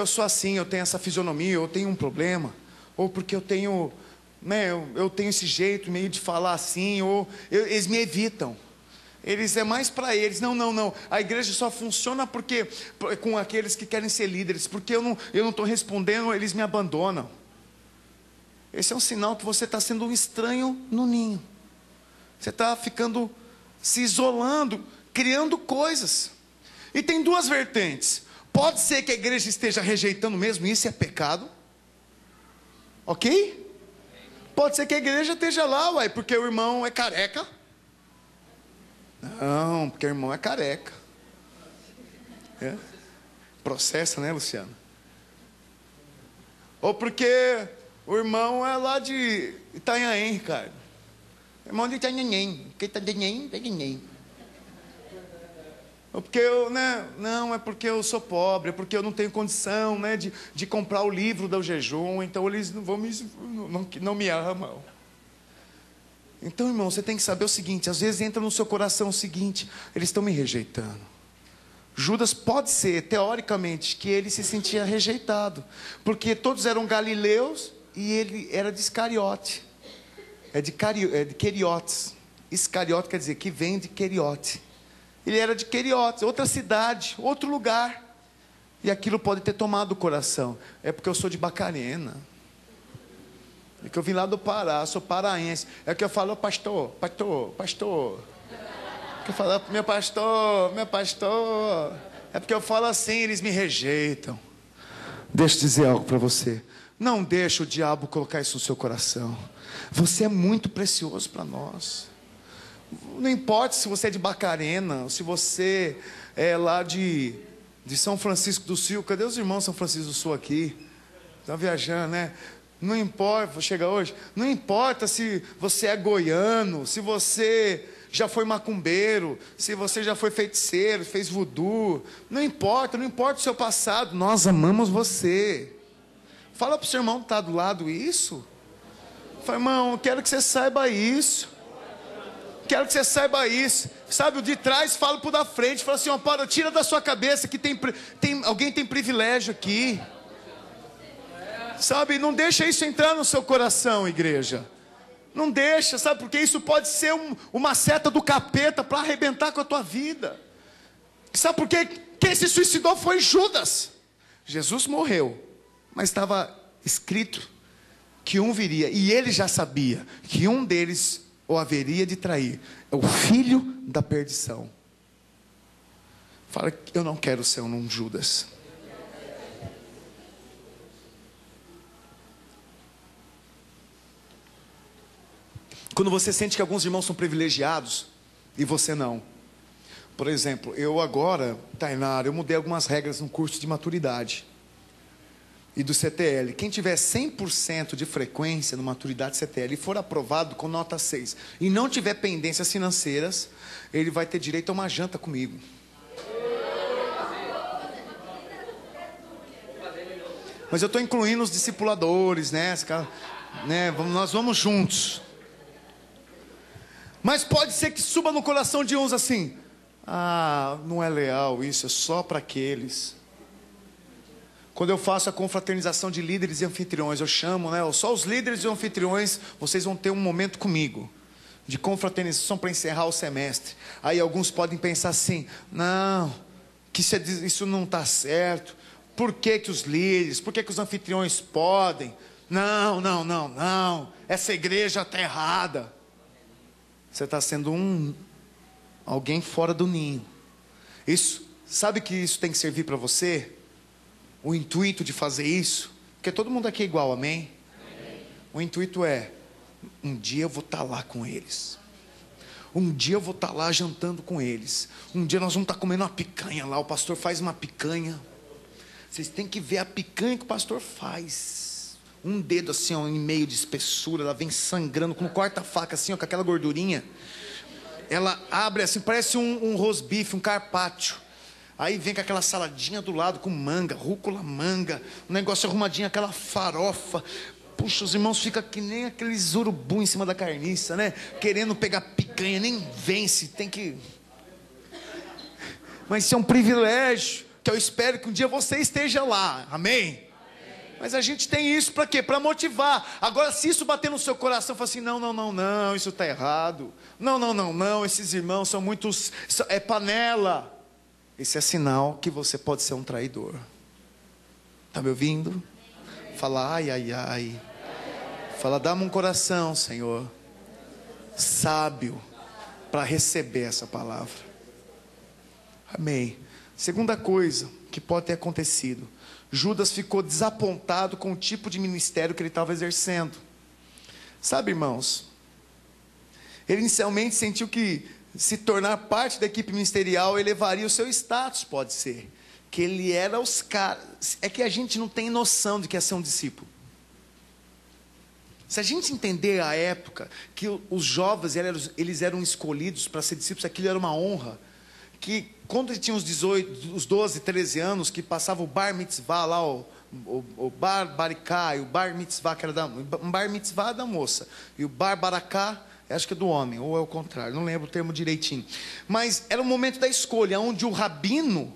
sou assim, eu tenho essa fisionomia, eu tenho um problema. Ou porque eu tenho esse jeito meio de falar assim, ou eles me evitam. É mais para eles. Não. A igreja só funciona com aqueles que querem ser líderes. Porque eu não estou respondendo, eles me abandonam. Esse é um sinal que você está sendo um estranho no ninho. Você está ficando, se isolando, criando coisas. E tem duas vertentes. Pode ser que a igreja esteja rejeitando mesmo, isso é pecado. Ok? Pode ser que a igreja esteja lá, porque o irmão é careca. Não, porque o irmão é careca. Processa, né, Luciano? Ou porque o irmão é lá de Itanhaém, Ricardo. Irmão de Itanhaém. Porque Itanhaém. Ou porque eu, não, é porque eu sou pobre, é porque eu não tenho condição, de comprar o livro do jejum, então eles não me amam. Então, irmão, você tem que saber o seguinte, às vezes entra no seu coração o seguinte, eles estão me rejeitando. Judas pode ser, teoricamente, que ele se sentia rejeitado, porque todos eram galileus e ele era de Iscariote. É de Queriotes. Iscariote quer dizer que vem de Queriote. Ele era de Queriotes, outra cidade, outro lugar. E aquilo pode ter tomado o coração. É porque eu sou de Bacarena. É que eu vim lá do Pará, sou paraense. É que eu falo, pastor. Que eu falo, meu pastor. É porque eu falo assim, eles me rejeitam. Deixa eu dizer algo para você. Não deixe o diabo colocar isso no seu coração. Você é muito precioso para nós. Não importa se você é de Bacarena, ou se você é lá de São Francisco do Sul. Cadê os irmãos de São Francisco do Sul aqui? Estão viajando, né? Não importa, chega hoje. Não importa se você é goiano, se você já foi macumbeiro, se você já foi feiticeiro, fez voodoo. Não importa o seu passado. Nós amamos você. Fala para o seu irmão que está do lado isso. Fala, irmão, eu quero que você saiba isso. Quero que você saiba isso. Sabe, o de trás fala para o da frente. Fala assim, para, tira da sua cabeça que alguém tem privilégio aqui. Sabe, não deixa isso entrar no seu coração, igreja. Não deixa, sabe, porque isso pode ser uma seta do capeta para arrebentar com a tua vida. Sabe por quê? Quem se suicidou foi Judas. Jesus morreu, mas estava escrito que um viria, e ele já sabia que um deles o haveria de trair, é o filho da perdição. Fala, eu não quero ser um Judas. Quando você sente que alguns irmãos são privilegiados e você não. Por exemplo, eu agora, Tainara, eu mudei algumas regras no curso de maturidade e do CTL. Quem tiver 100% de frequência no maturidade CTL e for aprovado com nota 6 e não tiver pendências financeiras, ele vai ter direito a uma janta comigo. Mas eu estou incluindo os discipuladores, né? Nós vamos juntos. Mas pode ser que suba no coração de uns assim: ah, não é leal isso, é só para aqueles. Quando eu faço a confraternização de líderes e anfitriões, eu chamo, né? Só os líderes e anfitriões, vocês vão ter um momento comigo de confraternização para encerrar o semestre. Aí alguns podem pensar assim: não, que isso não está certo. Por que os líderes, por que os anfitriões podem? Não, essa igreja está errada. Você está sendo alguém fora do ninho. Isso, sabe que isso tem que servir para você? O intuito de fazer isso, porque todo mundo aqui é igual, amém? O intuito é: um dia eu vou estar lá com eles. Um dia eu vou estar lá jantando com eles. Um dia nós vamos estar comendo uma picanha lá. O pastor faz uma picanha. Vocês têm que ver a picanha que o pastor faz. Um dedo assim, ó, em meio de espessura. Ela vem sangrando, com corta-faca assim, ó, com aquela gordurinha. Ela abre assim, parece um rosbife, um carpaccio. Aí vem com aquela saladinha do lado, com manga, rúcula, manga. Um negócio arrumadinho, aquela farofa. Puxa, os irmãos ficam que nem aqueles urubu em cima da carniça, né? Querendo pegar picanha, nem vence, tem que... Mas isso é um privilégio, que eu espero que um dia você esteja lá, amém? Mas a gente tem isso para quê? Para motivar. Agora, se isso bater no seu coração, fala assim: não, isso está errado. Não, esses irmãos são muitos, é panela. Esse é sinal que você pode ser um traidor. Está me ouvindo? Fala, ai. Fala, dá-me um coração, Senhor, sábio, para receber essa palavra. Amém. Segunda coisa que pode ter acontecido: Judas ficou desapontado com o tipo de ministério que ele estava exercendo. Sabe, irmãos, ele inicialmente sentiu que se tornar parte da equipe ministerial elevaria o seu status, pode ser. Que ele era os caras. É que a gente não tem noção de que é ser um discípulo. Se a gente entender a época que os jovens eles eram escolhidos para ser discípulos, aquilo era uma honra. Que quando ele tinha os 12, 13 anos, que passava o bar mitzvah lá, o bar baricá, e o bar mitzvah, que era um bar mitzvah da moça, e o bar baracá, acho que é do homem, ou é o contrário, não lembro o termo direitinho. Mas era o momento da escolha, onde o rabino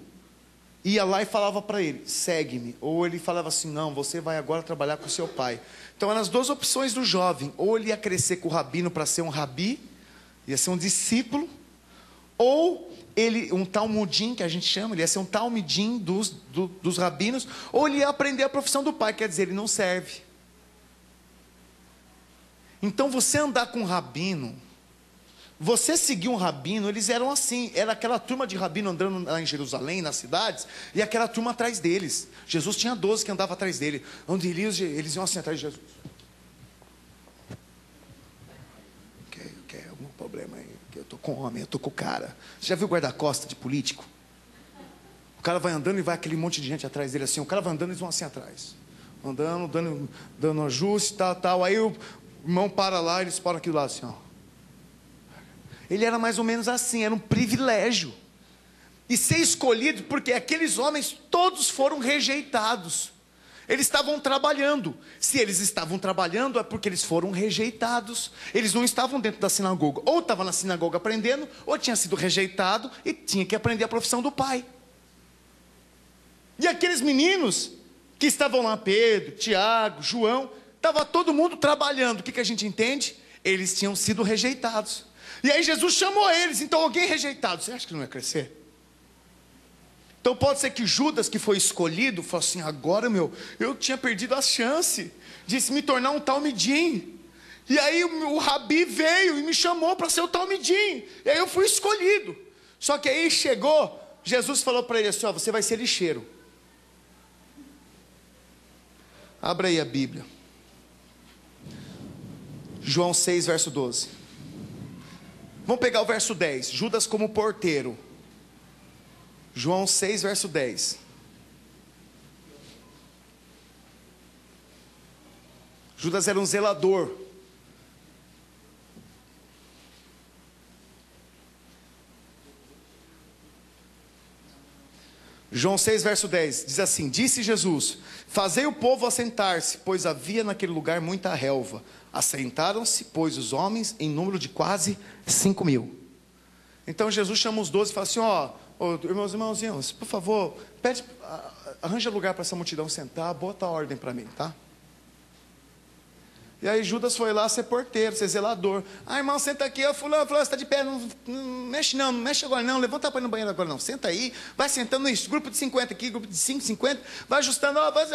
ia lá e falava para ele: segue-me. Ou ele falava assim: não, você vai agora trabalhar com seu pai. Então eram as duas opções do jovem: ou ele ia crescer com o rabino para ser um rabi, ia ser um discípulo, ou ele, um talmudim, que a gente chama, ele ia ser um talmidim dos rabinos, ou ele ia aprender a profissão do pai, quer dizer, ele não serve. Então você andar com um rabino, você seguir um rabino, eles eram assim, era aquela turma de rabino andando lá em Jerusalém, nas cidades, e aquela turma atrás deles. Jesus tinha 12 que andavam atrás dele. Onde eles iam assim atrás de Jesus. Quer algum problema aí? Eu estou com homem, eu estou com o cara. Você já viu guarda-costa de político? O cara vai andando e vai aquele monte de gente atrás dele assim. O cara vai andando e eles vão assim atrás. Andando, dando ajuste, tal. Aí o irmão para lá e eles param aqui do lado assim, ó. Ele era mais ou menos assim, era um privilégio. E ser escolhido, porque aqueles homens todos foram rejeitados. Eles estavam trabalhando. Se eles estavam trabalhando, é porque eles foram rejeitados. Eles não estavam dentro da sinagoga. Ou estavam na sinagoga aprendendo, ou tinha sido rejeitado e tinha que aprender a profissão do pai. E aqueles meninos que estavam lá, Pedro, Tiago, João, estava todo mundo trabalhando. O que a gente entende? Eles tinham sido rejeitados. E aí Jesus chamou eles. Então alguém rejeitado, você acha que não ia crescer? Então pode ser que Judas, que foi escolhido, falou assim: agora eu tinha perdido a chance de me tornar um talmidim. E aí o Rabi veio e me chamou para ser o talmidim. E aí eu fui escolhido. Só que aí chegou, Jesus falou para ele assim: ó, você vai ser lixeiro. Abra aí a Bíblia. João 6, verso 12. Vamos pegar o verso 10. Judas como porteiro. João 6, verso 10. Judas era um zelador. João 6, verso 10, diz assim: disse Jesus: fazei o povo assentar-se, pois havia naquele lugar muita relva. Assentaram-se, pois, os homens em número de quase 5.000. Então Jesus chama os 12 e fala assim: ó, irmãozinhos, por favor, arranja lugar para essa multidão sentar, bota a ordem para mim, tá? E aí Judas foi lá ser porteiro, ser zelador. Ah, irmão, senta aqui. Fulano, você está de pé, não mexe não mexe agora não, levanta para ir no banheiro agora não, senta aí, vai sentando isso, grupo de 50 aqui, grupo de 5, 50, vai ajustando, ó, vai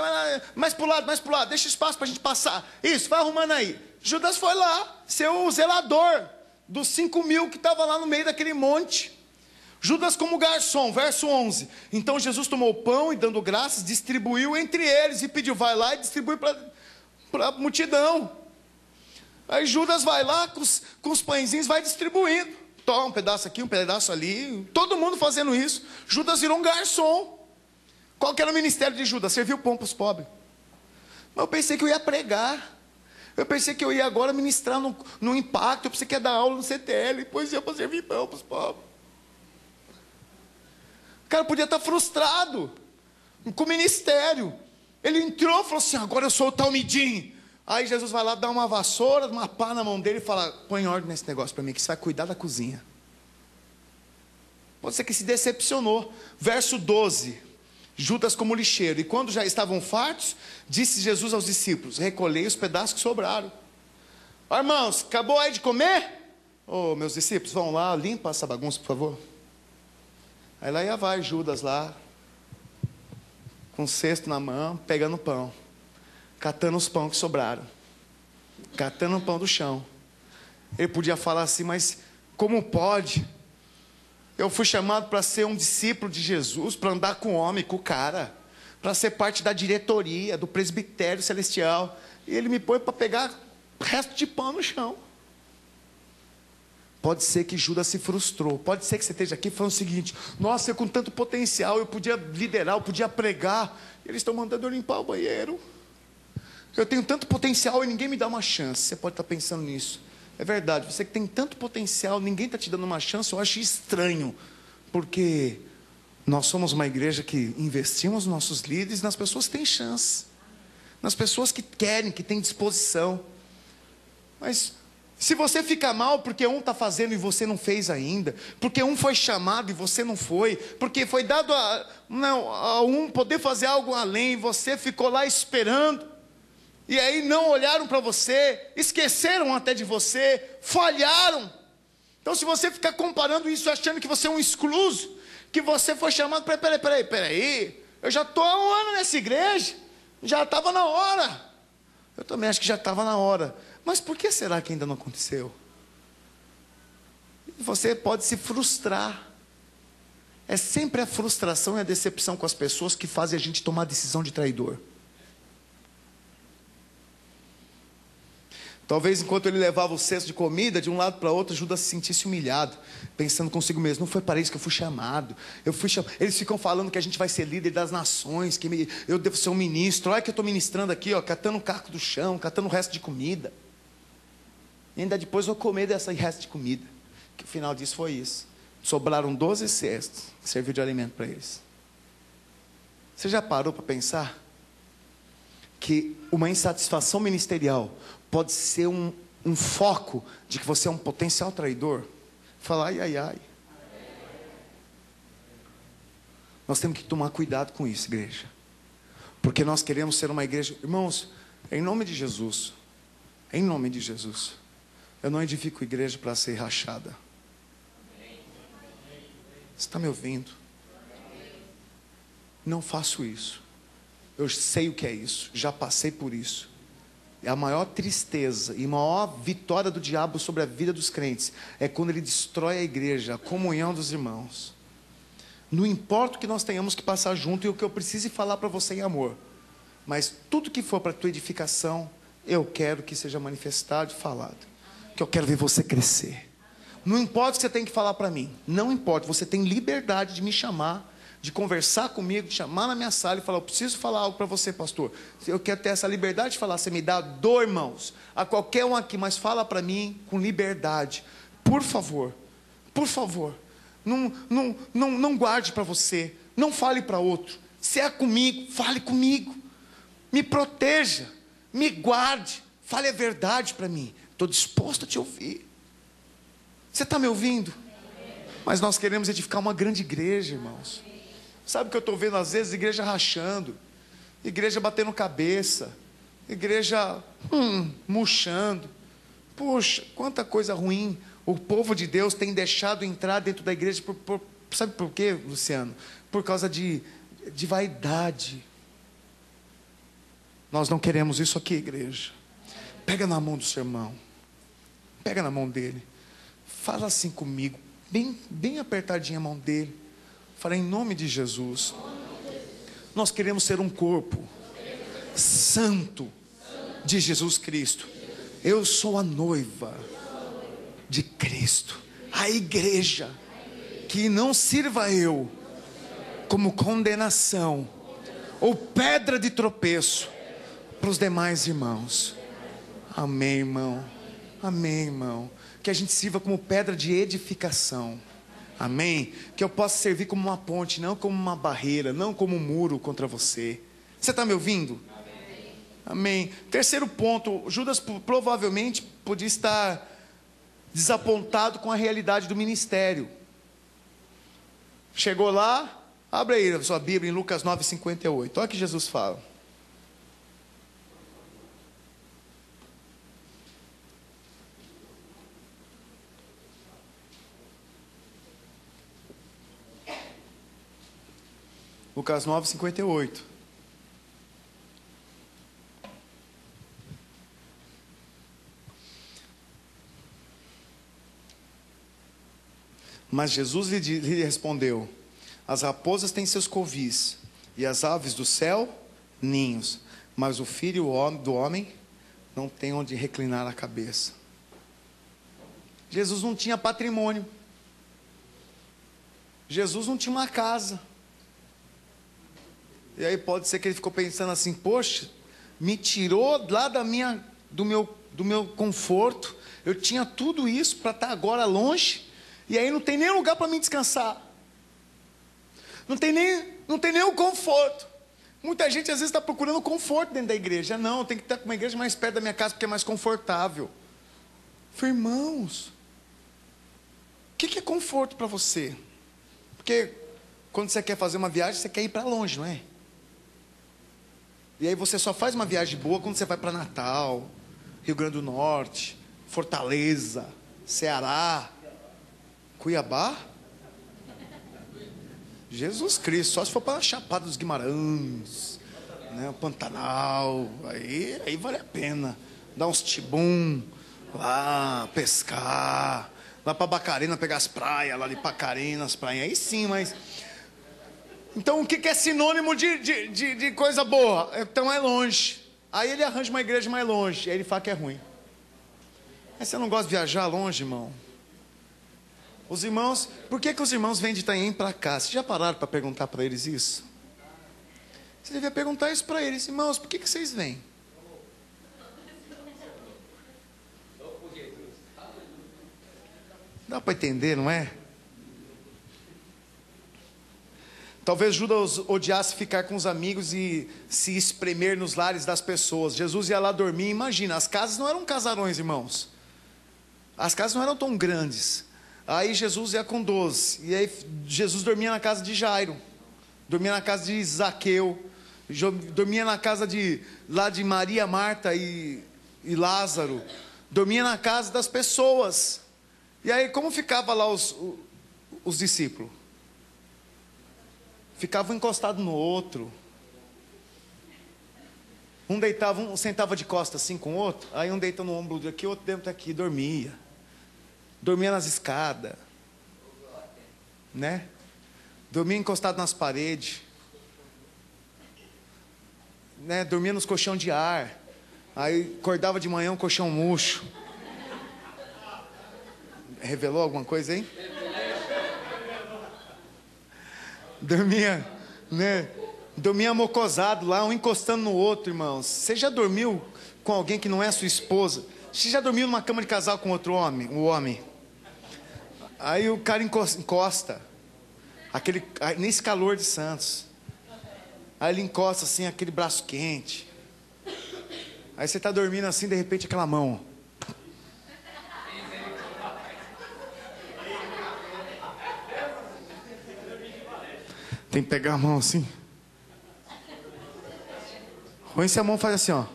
mais para o lado, deixa espaço para a gente passar, isso, vai arrumando aí. Judas foi lá, ser o zelador dos 5.000 que estavam lá no meio daquele monte. Judas como garçom, verso 11. Então Jesus tomou o pão e, dando graças, distribuiu entre eles e pediu: vai lá e distribui para a multidão. Aí Judas vai lá com os pãezinhos, vai distribuindo. Toma um pedaço aqui, um pedaço ali, todo mundo fazendo isso. Judas virou um garçom. Qual que era o ministério de Judas? Serviu pão para os pobres. Mas eu pensei que eu ia pregar. Eu pensei que eu ia agora ministrar no Impacto. Eu pensei que ia dar aula no CTL. Depois ia para servir pão para os pobres. O cara podia estar frustrado com o ministério. Ele entrou e falou assim: agora eu sou o talmidim. Aí Jesus vai lá, dá uma vassoura, uma pá na mão dele e fala: põe ordem nesse negócio para mim, que você vai cuidar da cozinha. Pode ser que se decepcionou. Verso 12. Judas como lixeiro. E quando já estavam fartos, disse Jesus aos discípulos: recolhei os pedaços que sobraram. Ó, irmãos, acabou aí de comer? Ô, meus discípulos, vão lá, limpa essa bagunça, por favor. Aí lá ia vai Judas lá, com o cesto na mão, pegando pão, catando os pão que sobraram, catando o pão do chão. Ele podia falar assim: mas como pode? Eu fui chamado para ser um discípulo de Jesus, para andar com o homem, com o cara, para ser parte da diretoria, do presbitério celestial, e ele me põe para pegar resto de pão no chão. Pode ser que Judas se frustrou. Pode ser que você esteja aqui falando o seguinte: nossa, eu com tanto potencial, eu podia liderar, eu podia pregar, eles estão mandando eu limpar o banheiro. Eu tenho tanto potencial e ninguém me dá uma chance. Você pode estar pensando nisso. É verdade, você que tem tanto potencial, ninguém está te dando uma chance. Eu acho estranho, porque nós somos uma igreja que investimos nos nossos líderes, nas pessoas que têm chance, nas pessoas que querem, que têm disposição. Mas se você fica mal porque um está fazendo e você não fez ainda, porque um foi chamado e você não foi, porque foi dado a um poder fazer algo além e você ficou lá esperando, e aí não olharam para você, esqueceram até de você, falharam. Então se você ficar comparando isso, achando que você é um excluso, que você foi chamado, peraí, eu já estou há um ano nessa igreja, já estava na hora. Eu também acho que já estava na hora. Mas por que será que ainda não aconteceu? Você pode se frustrar. É sempre a frustração e a decepção com as pessoas que fazem a gente tomar a decisão de traidor. Talvez enquanto ele levava o cesto de comida de um lado para outro, Judas se sentisse humilhado, pensando consigo mesmo: não foi para isso que eu fui chamado. Eles ficam falando que a gente vai ser líder das nações, que eu devo ser um ministro. Olha que eu estou ministrando aqui, ó, catando um caco do chão, catando o resto de comida. E ainda depois vou comer dessa resto de comida. Que o final disso foi isso. Sobraram 12 cestos, que serviu de alimento para eles. Você já parou para pensar que uma insatisfação ministerial pode ser um foco de que você é um potencial traidor? Fala, ai. Nós temos que tomar cuidado com isso, igreja. Porque nós queremos ser uma igreja. Irmãos, em nome de Jesus, eu não edifico igreja para ser rachada. Você está me ouvindo? Não faço isso. Eu sei o que é isso, já passei por isso. É a maior tristeza e maior vitória do diabo sobre a vida dos crentes é quando ele destrói a igreja, a comunhão dos irmãos. Não importa o que nós tenhamos que passar junto e o que eu precise falar para você em amor, mas tudo que for para a tua edificação, eu quero que seja manifestado e falado, que eu quero ver você crescer. Não importa o que você tem que falar para mim, não importa, você tem liberdade de me chamar, de conversar comigo, de chamar na minha sala e falar: eu preciso falar algo para você, pastor. Eu quero ter essa liberdade de falar. Você me dá, dou, irmãos, a qualquer um aqui, mas fala para mim com liberdade. Por favor, por favor, não guarde para você, não fale para outro. Se é comigo, fale comigo. Me proteja, me guarde, fale a verdade para mim. Estou disposto a te ouvir. Você está me ouvindo? Mas nós queremos edificar uma grande igreja, irmãos. Sabe o que eu estou vendo às vezes? Igreja rachando, igreja batendo cabeça, igreja murchando. Poxa, quanta coisa ruim o povo de Deus tem deixado entrar dentro da igreja. Sabe por quê, Luciano? Por causa de vaidade. Nós não queremos isso aqui, igreja. Pega na mão do seu irmão, pega na mão dele, fala assim comigo, bem apertadinha a mão dele. Fala: em nome de Jesus, nós queremos ser um corpo santo de Jesus Cristo. Eu sou a noiva de Cristo, a igreja, que não sirva eu como condenação ou pedra de tropeço para os demais irmãos. Amém, irmão. Amém, irmão. Que a gente sirva como pedra de edificação. Amém? Que eu possa servir como uma ponte, não como uma barreira, não como um muro contra você. Você está me ouvindo? Amém. Amém. Terceiro ponto, Judas provavelmente podia estar desapontado com a realidade do ministério. Chegou lá, abre aí a sua Bíblia em Lucas 9:58. Olha o que Jesus fala. Lucas 9:58. Mas Jesus lhe respondeu: as raposas têm seus covis, e as aves do céu, ninhos, mas o filho do homem não tem onde reclinar a cabeça. Jesus não tinha patrimônio. Jesus não tinha uma casa. E aí pode ser que ele ficou pensando assim: poxa, me tirou lá do meu conforto. Eu tinha tudo isso para estar agora longe, e aí não tem nem lugar para mim descansar. Não tem nem o conforto. Muita gente às vezes está procurando conforto dentro da igreja. Não, tem que estar com uma igreja mais perto da minha casa porque é mais confortável. Falei: irmãos, o que é conforto para você? Porque quando você quer fazer uma viagem, você quer ir para longe, não é? E aí você só faz uma viagem boa quando você vai para Natal, Rio Grande do Norte, Fortaleza, Ceará, Cuiabá. Jesus Cristo, só se for para a Chapada dos Guimarães, né, Pantanal, aí vale a pena. Dar uns tibum lá, pescar, lá para Bacarena, pegar as praias lá de Pacarena, as praias, aí sim, mas... Então o que é sinônimo de coisa boa? Então é longe. Aí ele arranja uma igreja mais longe, aí ele fala que é ruim. Mas você não gosta de viajar longe, irmão? Os irmãos, por que os irmãos vêm de Itanhaém para cá? Vocês já pararam para perguntar para eles isso? Você devia perguntar isso para eles: irmãos, por que vocês vêm? Dá para entender, não é? Talvez Judas odiasse ficar com os amigos e se espremer nos lares das pessoas. Jesus ia lá dormir. Imagina, as casas não eram casarões, irmãos. As casas não eram tão grandes. Aí Jesus ia com 12. E aí Jesus dormia na casa de Jairo, dormia na casa de Zaqueu, dormia na casa lá de Maria, Marta e Lázaro. Dormia na casa das pessoas. E aí como ficava lá os discípulos? Ficavam encostados no outro. Um deitava, um sentava de costas assim com o outro. Aí um deita no ombro daqui, o outro dentro daqui, dormia. Dormia nas escadas. Né? Dormia encostado nas paredes. Né? Dormia nos colchão de ar. Aí acordava de manhã um colchão murcho. Revelou alguma coisa aí? Dormia, né? Dormia mocosado lá, um encostando no outro, irmãos. Você já dormiu com alguém que não é sua esposa? Você já dormiu numa cama de casal com outro homem? O homem. Aí o cara encosta. Nesse calor de Santos. Aí ele encosta assim, aquele braço quente. Aí você está dormindo assim, de repente aquela mão. Tem que pegar a mão assim. Põe se a mão faz assim, ó.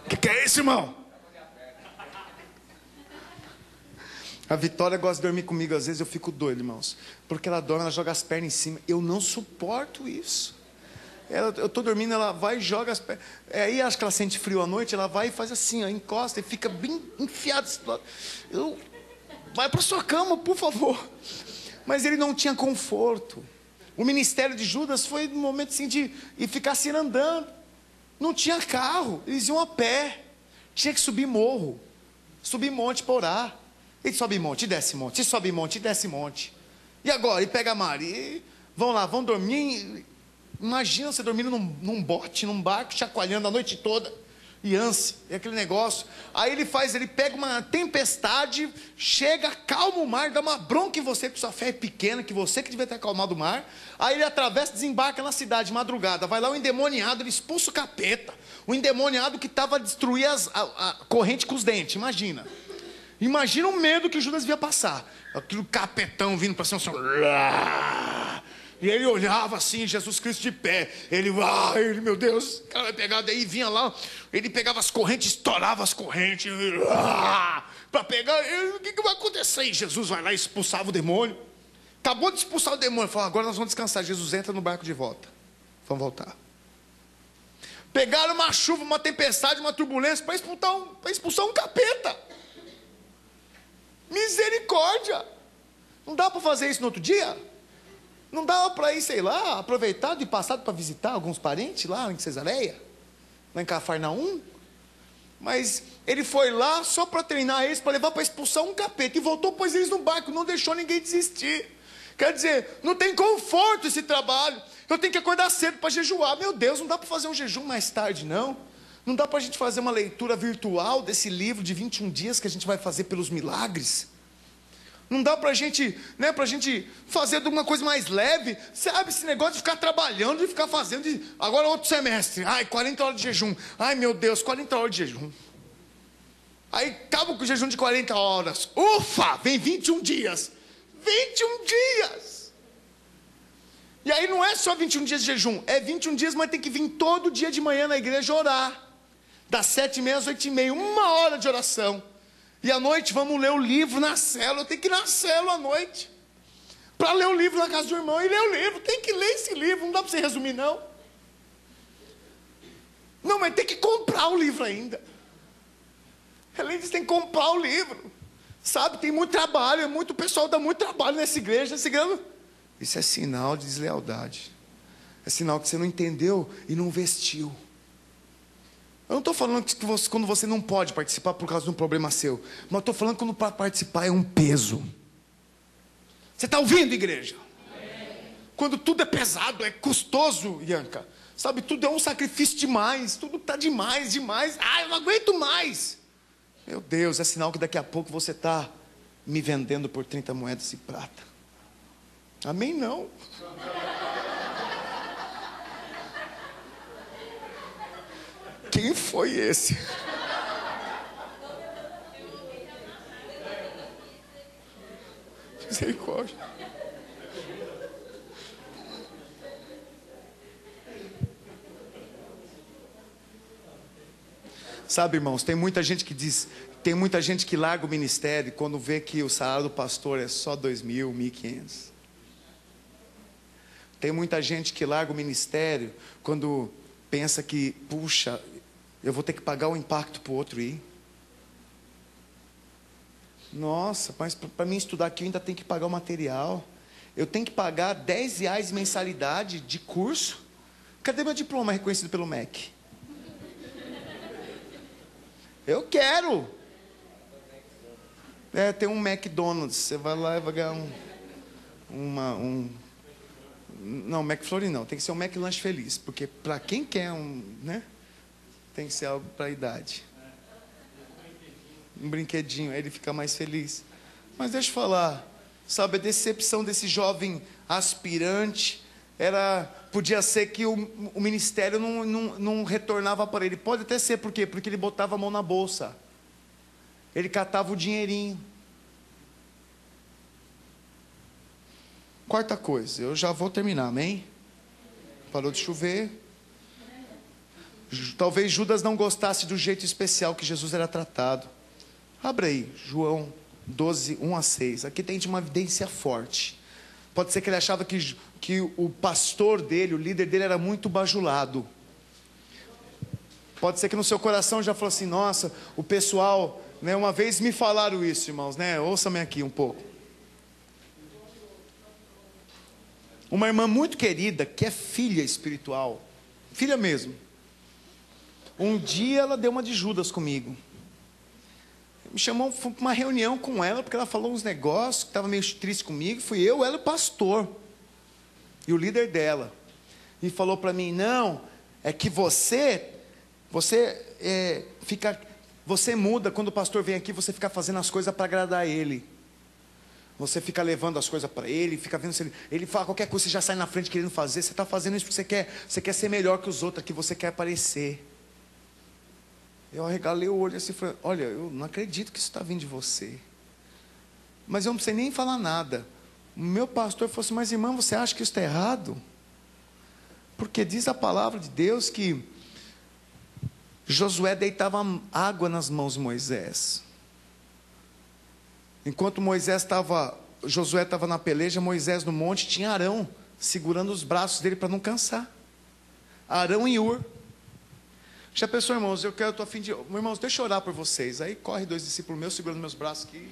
Que é isso, irmão? A Vitória gosta de dormir comigo. Às vezes eu fico doido, irmãos. Porque ela dorme, ela joga as pernas em cima. Eu não suporto isso. Eu estou dormindo, ela vai e joga as pernas. Aí acho que ela sente frio à noite. Ela vai e faz assim, ó, encosta e fica bem enfiada. Vai para sua cama, por favor. Mas ele não tinha conforto. O ministério de Judas foi no momento assim de ficar assim andando. Não tinha carro, eles iam a pé. Tinha que subir morro, subir monte para orar. Ele sobe monte e desce monte, e sobe monte e desce monte. E agora? E pega a Mari, e vão lá, vão dormir. Imagina você dormindo num bote, num barco, chacoalhando a noite toda. E ânsia, e aquele negócio. Aí ele pega uma tempestade, chega, acalma o mar, dá uma bronca em você, porque sua fé é pequena, que você que devia ter acalmado o mar. Aí ele atravessa, desembarca na cidade, madrugada. Vai lá o endemoniado, ele expulsa o capeta. O endemoniado que estava a destruir a corrente com os dentes, imagina. Imagina o medo que Judas devia passar. Aquele capetão vindo para cima, assim, e ele olhava assim, Jesus Cristo de pé. Ele, meu Deus, o cara vai pegar. Daí vinha lá, ele pegava as correntes, estourava as correntes, para pegar. O que vai acontecer? E Jesus vai lá e expulsava o demônio. Acabou de expulsar o demônio. Falou, agora nós vamos descansar. Jesus entra no barco de volta. Vamos voltar. Pegaram uma chuva, uma tempestade, uma turbulência para expulsar um capeta. Misericórdia. Não dá para fazer isso no outro dia? Não dava para ir, sei lá, aproveitar de passado para visitar alguns parentes lá em Cesareia? Lá em Cafarnaum? Mas ele foi lá só para treinar eles, para levar para expulsar um capeta. E voltou, pôs eles no barco, não deixou ninguém desistir. Quer dizer, não tem conforto esse trabalho. Eu tenho que acordar cedo para jejuar. Meu Deus, não dá para fazer um jejum mais tarde, não. Não dá para a gente fazer uma leitura virtual desse livro de 21 dias que a gente vai fazer pelos milagres. Não dá para a gente, né, fazer de uma coisa mais leve. Sabe, esse negócio de ficar trabalhando e ficar fazendo. Agora outro semestre. 40 horas de jejum. Ai, meu Deus, 40 horas de jejum. Aí acaba com o jejum de 40 horas. Ufa, vem 21 dias. 21 dias. E aí não é só 21 dias de jejum. É 21 dias, mas tem que vir todo dia de manhã na igreja orar. Das 7h30 às 8h30. 1 hora de oração. E à noite vamos ler o livro na célula. Eu tenho que ir na célula à noite. Para ler o livro na casa do irmão. E ler o livro. Tem que ler esse livro. Não dá para você resumir, não. Não, mas tem que comprar o livro ainda. Além disso, tem que comprar o livro. Sabe, tem muito trabalho. O pessoal dá muito trabalho nessa igreja. Isso é sinal de deslealdade. É sinal que você não entendeu e não vestiu. Eu não estou falando que quando você não pode participar por causa de um problema seu. Mas estou falando que quando para participar é um peso. Você está ouvindo, igreja? Amém. Quando tudo é pesado, é custoso, Ianca. Sabe, tudo é um sacrifício demais. Tudo está demais. Eu não aguento mais. Meu Deus, é sinal que daqui a pouco você está me vendendo por 30 moedas de prata. Amém, não. Quem foi esse? Misericórdia. Sabe, irmãos, tem muita gente que larga o ministério quando vê que o salário do pastor é só 2.000, 1.500. Tem muita gente que larga o ministério quando pensa que, puxa, eu vou ter que pagar o impacto para o outro ir. Nossa, mas para mim estudar aqui eu ainda tenho que pagar o material. Eu tenho que pagar R$10 mensalidade de curso. Cadê meu diploma reconhecido pelo MEC? Eu quero. Tem um McDonald's. Você vai lá e vai ganhar Não, McFlurry não. Tem que ser um McLanche Feliz. Porque para quem quer né? Tem que ser algo para a idade. Um brinquedinho, aí ele fica mais feliz. Mas deixa eu falar, sabe, a decepção desse jovem aspirante podia ser que o ministério não retornava para ele. Pode até ser, por quê? Porque ele botava a mão na bolsa. Ele catava o dinheirinho. Quarta coisa, eu já vou terminar, amém? Parou de chover. Talvez Judas não gostasse do jeito especial que Jesus era tratado. Abra aí, João 12, 1-6. Aqui tem uma evidência forte. Pode ser que ele achava que o pastor dele, o líder dele, era muito bajulado. Pode ser que no seu coração já falou assim, nossa, o pessoal, né, uma vez me falaram isso, irmãos, né? Ouça-me aqui um pouco. Uma irmã muito querida, que é filha espiritual, filha mesmo. Um dia ela deu uma de Judas comigo. Me chamou para uma reunião com ela, porque ela falou uns negócios, que estava meio triste comigo. Fui eu, ela e o pastor. E o líder dela. E falou para mim, não, é que você muda, quando o pastor vem aqui, você fica fazendo as coisas para agradar ele. Você fica levando as coisas para ele, fica vendo se ele fala qualquer coisa, você já sai na frente querendo fazer. Você está fazendo isso porque você quer ser melhor que os outros, que você quer aparecer. Eu arregalei o olho assim e falei, olha, eu não acredito que isso está vindo de você. Mas eu não precisei nem falar nada. O meu pastor falou assim, mas irmã, você acha que isso está errado? Porque diz a palavra de Deus que Josué deitava água nas mãos de Moisés. Enquanto Josué estava na peleja, Moisés no monte, tinha Arão segurando os braços dele para não cansar. Arão e Ur. Já pensou, irmãos, estou a fim de... Irmãos, deixa eu orar por vocês. Aí corre 2 discípulos meus, segurando meus braços aqui.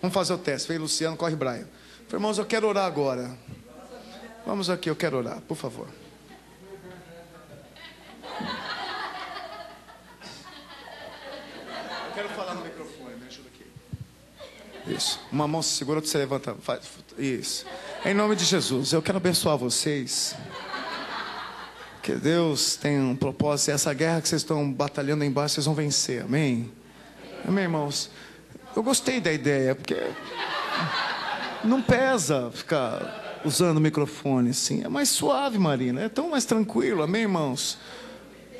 Vamos fazer o teste. Vem Luciano, corre Brian. Falei, irmãos, eu quero orar agora. Vamos aqui, eu quero orar, por favor. Eu quero falar no microfone, me ajuda aqui. Isso. Uma mão se segura, outra se levanta. Isso. Em nome de Jesus, eu quero abençoar vocês. Que Deus tem um propósito. E essa guerra que vocês estão batalhando aí embaixo, vocês vão vencer. Amém? Amém, irmãos? Eu gostei da ideia, porque não pesa ficar usando o microfone assim. É mais suave, Marina. É tão mais tranquilo. Amém, irmãos?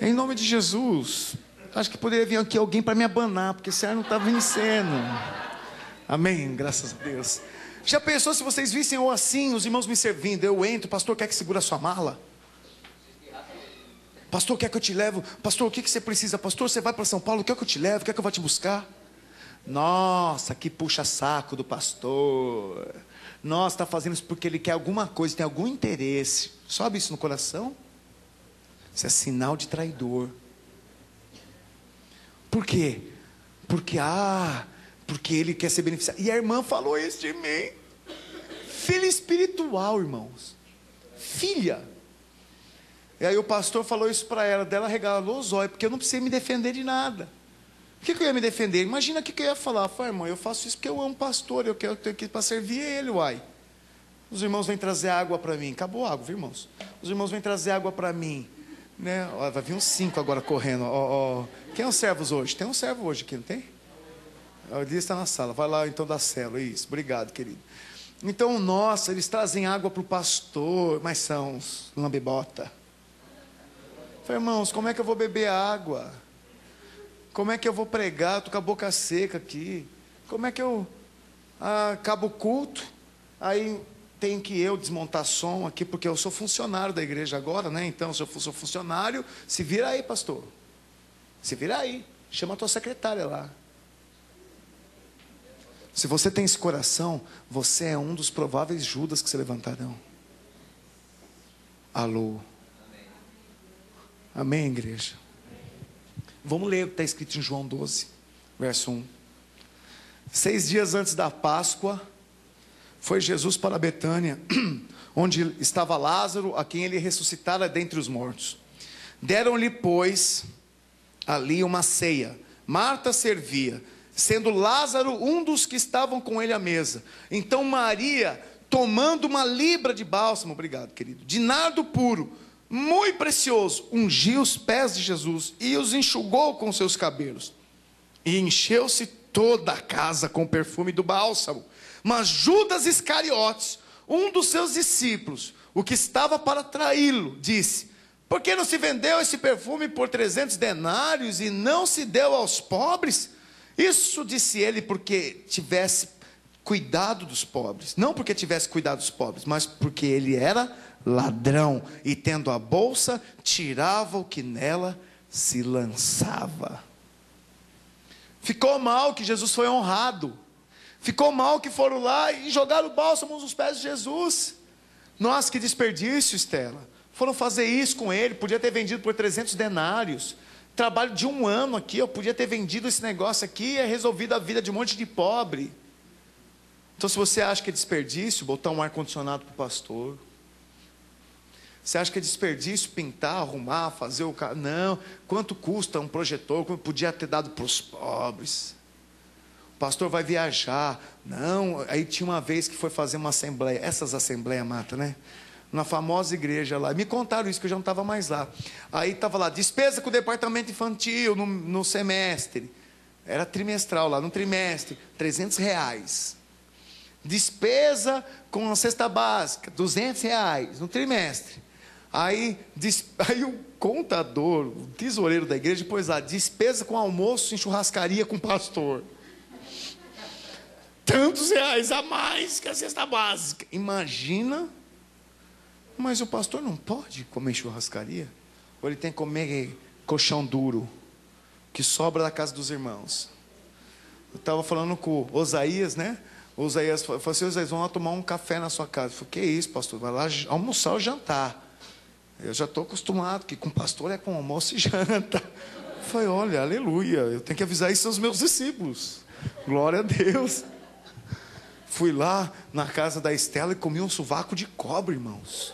Em nome de Jesus. Acho que poderia vir aqui alguém para me abanar, porque esse ar não está vencendo. Amém? Graças a Deus. Já pensou se vocês vissem ou assim, os irmãos me servindo? Eu entro, o pastor quer que segura a sua mala? Pastor, quer que eu te levo? Pastor, o que você precisa? Pastor, você vai para São Paulo, quer que eu te levo? Quer que eu vá te buscar? Nossa, que puxa saco do pastor. Nossa, está fazendo isso porque ele quer alguma coisa, tem algum interesse. Sobe isso no coração? Isso é sinal de traidor. Por quê? Porque ele quer ser beneficiado. E a irmã falou isso de mim. Filha espiritual, irmãos. Filha. E aí o pastor falou isso para ela, dela regalou os olhos, porque eu não precisei me defender de nada. Por que eu ia me defender? Imagina o que eu ia falar. Falei, irmão, eu faço isso porque eu amo o pastor, eu quero ter aqui para servir ele, uai. Os irmãos vêm trazer água para mim. Acabou a água, viu, irmãos? Os irmãos vêm trazer água para mim. Né? Ó, vai vir uns 5 agora correndo. Quem é os servos hoje? Tem um servo hoje aqui, não tem? O Elias está na sala. Vai lá então da célula. Isso, obrigado, querido. Então, nossa, eles trazem água para o pastor, mas são uns lambebota. Falei, irmãos, como é que eu vou beber água? Como é que eu vou pregar? Estou com a boca seca aqui. Como é que eu acabo o culto? Aí tem que eu desmontar som aqui, porque eu sou funcionário da igreja agora, né? Então, se eu sou funcionário, se vira aí, pastor. Se vira aí. Chama a tua secretária lá. Se você tem esse coração, você é um dos prováveis Judas que se levantarão. Alô? Amém, igreja? Vamos ler o que está escrito em João 12, verso 1. 6 dias antes da Páscoa, foi Jesus para Betânia, onde estava Lázaro, a quem ele ressuscitara dentre os mortos. Deram-lhe, pois, ali uma ceia. Marta servia, sendo Lázaro um dos que estavam com ele à mesa. Então Maria, tomando uma libra de bálsamo, obrigado querido, de nardo puro, muito precioso, ungiu os pés de Jesus e os enxugou com seus cabelos. E encheu-se toda a casa com o perfume do bálsamo. Mas Judas Iscariotes, um dos seus discípulos, o que estava para traí-lo, disse: por que não se vendeu esse perfume por 300 denários e não se deu aos pobres? Isso disse ele porque tivesse cuidado dos pobres. Não porque tivesse cuidado dos pobres, mas porque ele era ladrão, e tendo a bolsa, tirava o que nela se lançava. Ficou mal que Jesus foi honrado. Ficou mal que foram lá e jogaram bálsamo nos pés de Jesus. Nossa, que desperdício, Estela. Foram fazer isso com ele, podia ter vendido por 300 denários. Trabalho de 1 ano aqui, eu podia ter vendido esse negócio aqui e resolvido a vida de um monte de pobre. Então, se você acha que é desperdício botar um ar-condicionado para o pastor, você acha que é desperdício pintar, arrumar, fazer o carro? Não, quanto custa um projetor? Quanto podia ter dado para os pobres? O pastor vai viajar. Não, aí tinha uma vez que foi fazer uma assembleia, essas assembleias mata, né? Na famosa igreja lá, me contaram isso que eu já não estava mais lá. Aí estava lá, despesa com o departamento infantil no semestre, era trimestral lá, no trimestre, R$300. Despesa com a cesta básica, R$200 no trimestre. Aí o contador, o tesoureiro da igreja, pôs lá, despesa com almoço em churrascaria com o pastor. Tantos reais a mais que a cesta básica. Imagina, mas o pastor não pode comer churrascaria? Ou ele tem que comer colchão duro, que sobra da casa dos irmãos? Eu estava falando com o Osaías, né? O Osaías falou assim: Osaías, vamos lá tomar um café na sua casa. Eu falei: que isso, pastor? Vai lá almoçar ou jantar. Eu já estou acostumado, que com pastor é com almoço e janta. Eu falei: olha, aleluia, eu tenho que avisar isso aos meus discípulos. Glória a Deus. Fui lá na casa da Estela e comi um sovaco de cobre, irmãos.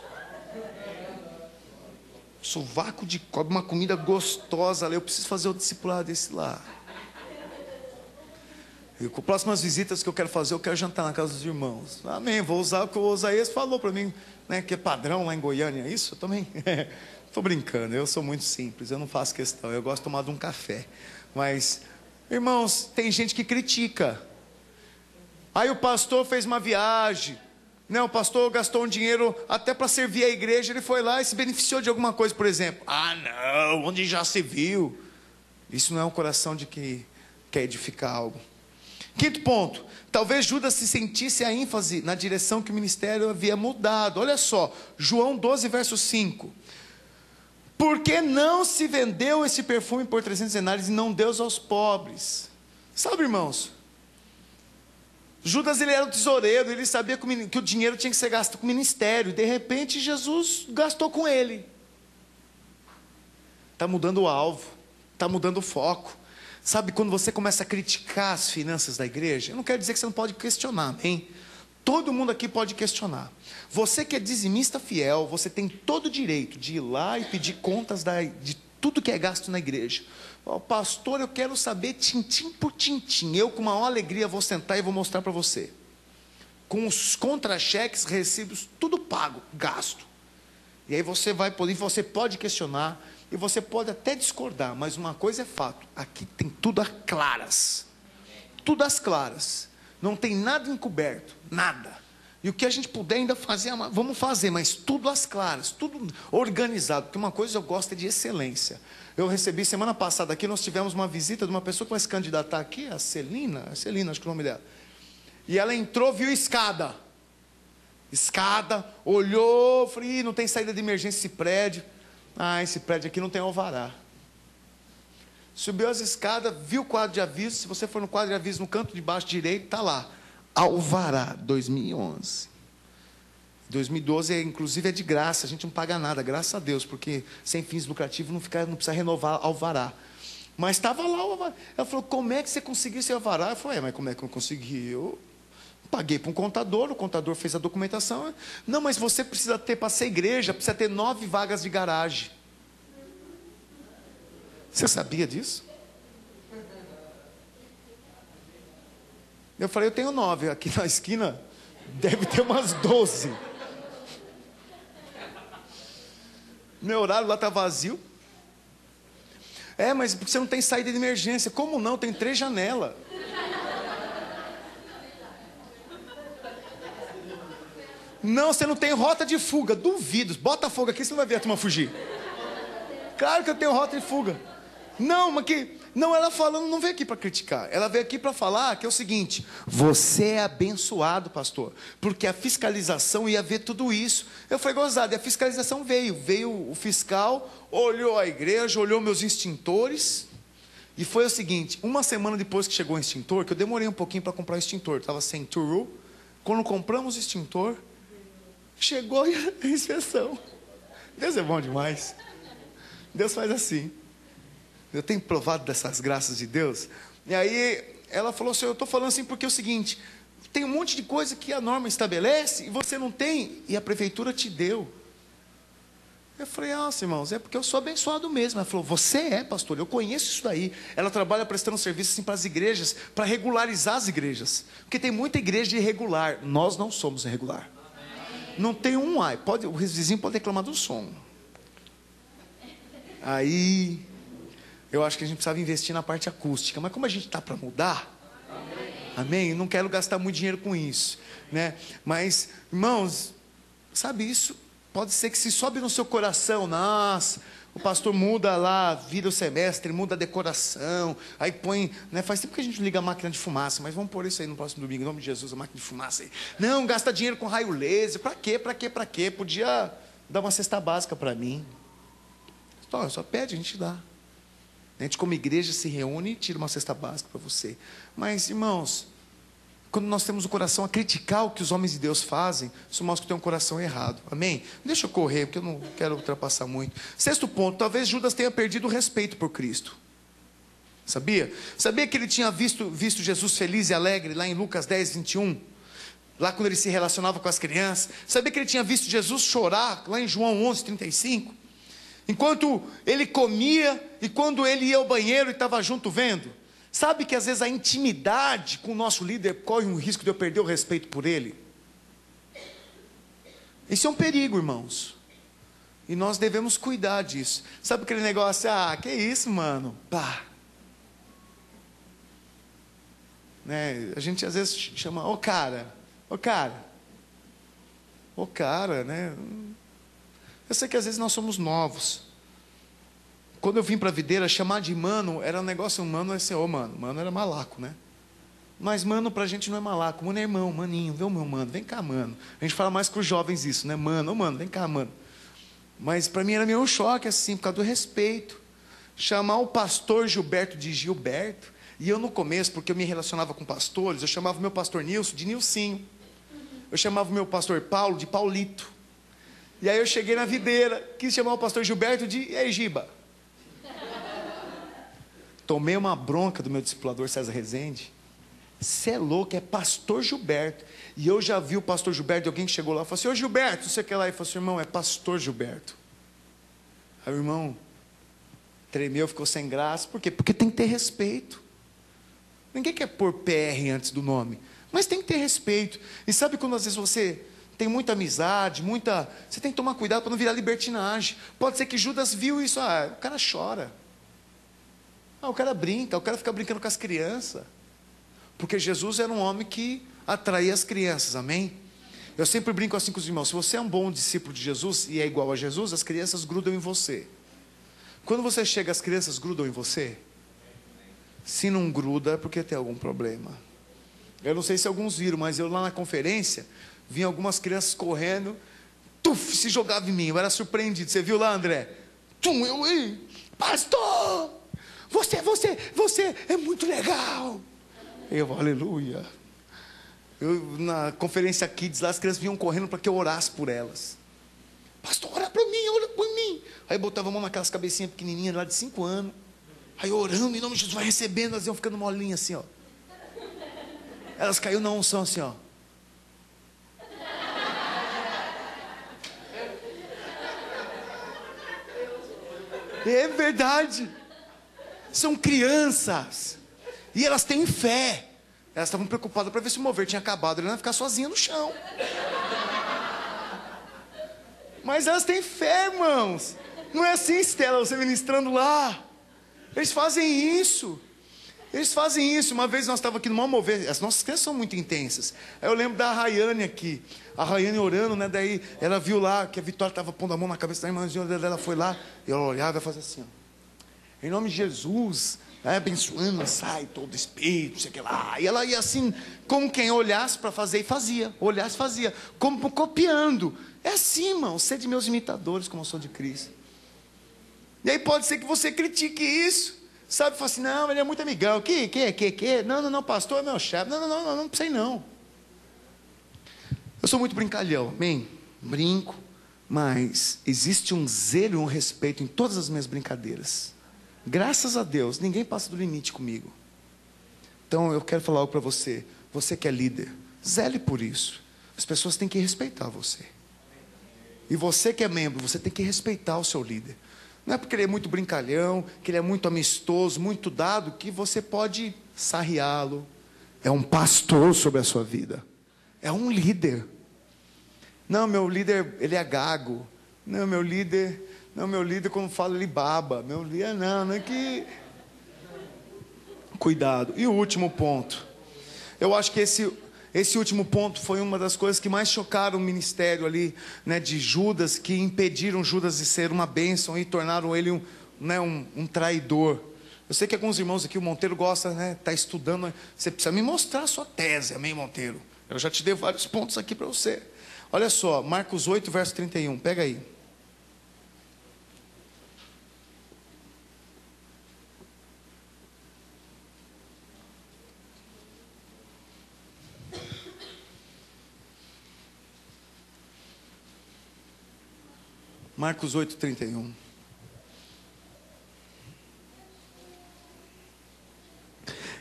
Sovaco de cobre, uma comida gostosa. Eu preciso fazer o discipulado desse lá. E com próximas visitas que eu quero fazer, eu quero jantar na casa dos irmãos. Amém, vou usar o que o Osaías falou para mim, né, que é padrão lá em Goiânia. Isso eu também? Estou brincando, eu sou muito simples, eu não faço questão, eu gosto de tomar um café. Mas, irmãos, tem gente que critica. Aí o pastor fez uma viagem, né, o pastor gastou um dinheiro até para servir a igreja, ele foi lá e se beneficiou de alguma coisa, por exemplo. Ah não, onde já se viu? Isso não é um coração de que quer edificar algo. Quinto ponto, talvez Judas se sentisse a ênfase na direção que o ministério havia mudado. Olha só, João 12, verso 5. Por que não se vendeu esse perfume por 300 denários e não deu aos pobres? Sabe, irmãos, Judas, ele era o tesoureiro, ele sabia que o dinheiro tinha que ser gasto com o ministério. De repente, Jesus gastou com ele. Está mudando o alvo, está mudando o foco. Sabe, quando você começa a criticar as finanças da igreja, eu não quero dizer que você não pode questionar, amém? Todo mundo aqui pode questionar. Você que é dizimista fiel, você tem todo o direito de ir lá e pedir contas de tudo que é gasto na igreja. Pastor, eu quero saber tintim por tintim. Eu com maior alegria vou sentar e vou mostrar para você. Com os contra-cheques, recibos, tudo pago, gasto. E aí você vai poder, você pode questionar, e você pode até discordar, mas uma coisa é fato, aqui tem tudo às claras. Tudo às claras. Não tem nada encoberto, nada. E o que a gente puder ainda fazer, vamos fazer, mas tudo às claras, tudo organizado, porque uma coisa eu gosto é de excelência. Eu recebi semana passada aqui, nós tivemos uma visita de uma pessoa que vai se candidatar aqui, a Celina, acho que é o nome dela. E ela entrou, viu escada, olhou, falei: não tem saída de emergência esse prédio. Ah, esse prédio aqui não tem alvará. Subiu as escadas, viu o quadro de aviso. Se você for no quadro de aviso, no canto de baixo direito, está lá. Alvará, 2011. 2012, inclusive, é de graça. A gente não paga nada, graças a Deus. Porque sem fins lucrativos não precisa renovar alvará. Mas estava lá o alvará. Ela falou, como é que você conseguiu esse alvará? Eu falei, mas como é que eu consegui? Eu paguei para um contador, o contador fez a documentação. Não, mas você precisa ter, para ser igreja, precisa ter 9 vagas de garagem. Você sabia disso? Eu falei, eu tenho 9. Aqui na esquina deve ter umas 12. Meu horário lá está vazio. Mas porque você não tem saída de emergência. Como não? Tem 3 janelas. Não, você não tem rota de fuga. Duvido. Bota fogo aqui, você não vai ver a turma fugir. Claro que eu tenho rota de fuga. Não, mas que... Não, ela falando, não veio aqui para criticar. Ela veio aqui para falar que é o seguinte: você é abençoado, pastor, porque a fiscalização ia ver tudo isso. Eu falei, gozado, e a fiscalização veio. Veio o fiscal, olhou a igreja, olhou meus extintores. E foi o seguinte, uma semana depois que chegou o extintor, que eu demorei um pouquinho para comprar o extintor, estava sem turu. Quando compramos o extintor, chegou a inspeção. Deus é bom demais. Deus faz assim. Eu tenho provado dessas graças de Deus. E aí ela falou assim, eu estou falando assim porque é o seguinte, tem um monte de coisa que a norma estabelece e você não tem, e a prefeitura te deu. Eu falei, irmãos, é porque eu sou abençoado mesmo. Ela falou, você é, pastor, eu conheço isso daí. Ela trabalha prestando serviço assim, para as igrejas, para regularizar as igrejas. Porque tem muita igreja irregular. Nós não somos irregular. Não tem um o vizinho pode reclamar do som. Aí... eu acho que a gente precisava investir na parte acústica. Mas como a gente está para mudar, amém? Eu não quero gastar muito dinheiro com isso, né? Mas, irmãos, sabe isso? Pode ser que se sobe no seu coração, nossa, o pastor muda lá, vira o semestre, muda a decoração, aí põe, né? Faz tempo que a gente liga a máquina de fumaça, mas vamos pôr isso aí no próximo domingo, em nome de Jesus, a máquina de fumaça aí. Não, gasta dinheiro com raio laser, para quê? Podia dar uma cesta básica para mim. Só pede, a gente dá. A gente como igreja se reúne e tira uma cesta básica para você. Mas, irmãos, quando nós temos o coração a criticar o que os homens de Deus fazem, isso mostra que tem um coração errado. Amém? Deixa eu correr, porque eu não quero ultrapassar muito. 6º ponto, talvez Judas tenha perdido o respeito por Cristo. Sabia? Sabia que ele tinha visto Jesus feliz e alegre lá em Lucas 10, 21? Lá quando ele se relacionava com as crianças. Sabia que ele tinha visto Jesus chorar lá em João 11, 35? Enquanto ele comia e quando ele ia ao banheiro e estava junto vendo. Sabe que às vezes a intimidade com o nosso líder corre um risco de eu perder o respeito por ele? Isso é um perigo, irmãos. E nós devemos cuidar disso. Sabe aquele negócio, que isso, mano? Pá. Né? A gente às vezes chama, ô cara, né? Eu sei que às vezes nós somos novos. Quando eu vim para a videira, chamar de mano era um negócio, mano, assim, mano era malaco, né? Mas mano para a gente não é malaco, mano é irmão, maninho, vê o meu mano, vem cá, mano. A gente fala mais com os jovens isso, né? Mano, vem cá, mano. Mas para mim era meio um choque, assim, por causa do respeito. Chamar o pastor Gilberto de Gilberto, e eu no começo, porque eu me relacionava com pastores, eu chamava o meu pastor Nilson de Nilcinho. Eu chamava o meu pastor Paulo de Paulito. E aí eu cheguei na videira, quis chamar o pastor Gilberto de Giba. Tomei uma bronca do meu discipulador César Rezende. Você é louco, é pastor Gilberto. E eu já vi o pastor Gilberto, alguém que chegou lá e falou assim, ô Gilberto, você quer lá? E falou assim, irmão, é pastor Gilberto. Aí o irmão tremeu, ficou sem graça. Por quê? Porque tem que ter respeito. Ninguém quer pôr PR antes do nome, mas tem que ter respeito. E sabe quando às vezes você tem muita amizade, você tem que tomar cuidado para não virar libertinagem. Pode ser que Judas viu isso, o cara chora. O cara brinca, o cara fica brincando com as crianças. Porque Jesus era um homem que atraía as crianças, amém? Eu sempre brinco assim com os irmãos, se você é um bom discípulo de Jesus e é igual a Jesus, as crianças grudam em você. Quando você chega, as crianças grudam em você? Se não gruda, é porque tem algum problema. Eu não sei se alguns viram, mas eu lá na conferência, vi algumas crianças correndo, se jogava em mim, eu era surpreendido. Você viu lá, André? Pastor! Você é muito legal. Eu, aleluia. Na conferência Kids, lá as crianças vinham correndo para que eu orasse por elas. Pastor, ora por mim. Aí eu botava a mão naquelas cabecinhas pequenininhas lá de 5 anos. Aí orando, em nome de Jesus, vai recebendo, elas iam ficando molinhas assim, ó. Elas caíram na unção assim, ó. É verdade. São crianças. E elas têm fé. Elas estavam preocupadas para ver se o mover tinha acabado. Ele não ia ficar sozinha no chão. Mas elas têm fé, irmãos. Não é assim, Estela, você ministrando lá. Eles fazem isso. Uma vez nós estávamos aqui no mover. As nossas crianças são muito intensas. Aí eu lembro da Rayane aqui. A Rayane orando, né? Daí ela viu lá que a Vitória estava pondo a mão na cabeça da irmãzinha dela. Ela foi lá e ela olhava e fazia assim, ó. Em nome de Jesus, abençoando, sai todo espírito, sei que lá. E ela ia assim, como quem olhasse para fazer e fazia. Olhasse e fazia. Como copiando. É assim, irmão. Sede meus imitadores, como eu sou de Cristo. E aí pode ser que você critique isso. Sabe, fala assim, não, ele é muito amigão. Que? Não, pastor é meu chefe. Não sei não. Eu sou muito brincalhão, amém? Brinco, mas existe um zelo e um respeito em todas as minhas brincadeiras. Graças a Deus, ninguém passa do limite comigo. Então eu quero falar algo para você. Você que é líder, zele por isso. As pessoas têm que respeitar você. E você que é membro, você tem que respeitar o seu líder. Não é porque ele é muito brincalhão, que ele é muito amistoso, muito dado, que você pode sarriá-lo. É um pastor sobre a sua vida. É um líder. Não, meu líder, ele é gago. Não, meu líder, quando fala, ele baba. Meu líder, não é que... Cuidado. E o último ponto. Eu acho que esse último ponto foi uma das coisas que mais chocaram o ministério ali, né, de Judas, que impediram Judas de ser uma bênção e tornaram ele um traidor. Eu sei que alguns irmãos aqui, o Monteiro gosta, né, tá estudando. Você precisa me mostrar a sua tese, amém, Monteiro? Eu já te dei vários pontos aqui para você. Olha só, Marcos 8, verso 31, pega aí. Marcos 8, 31.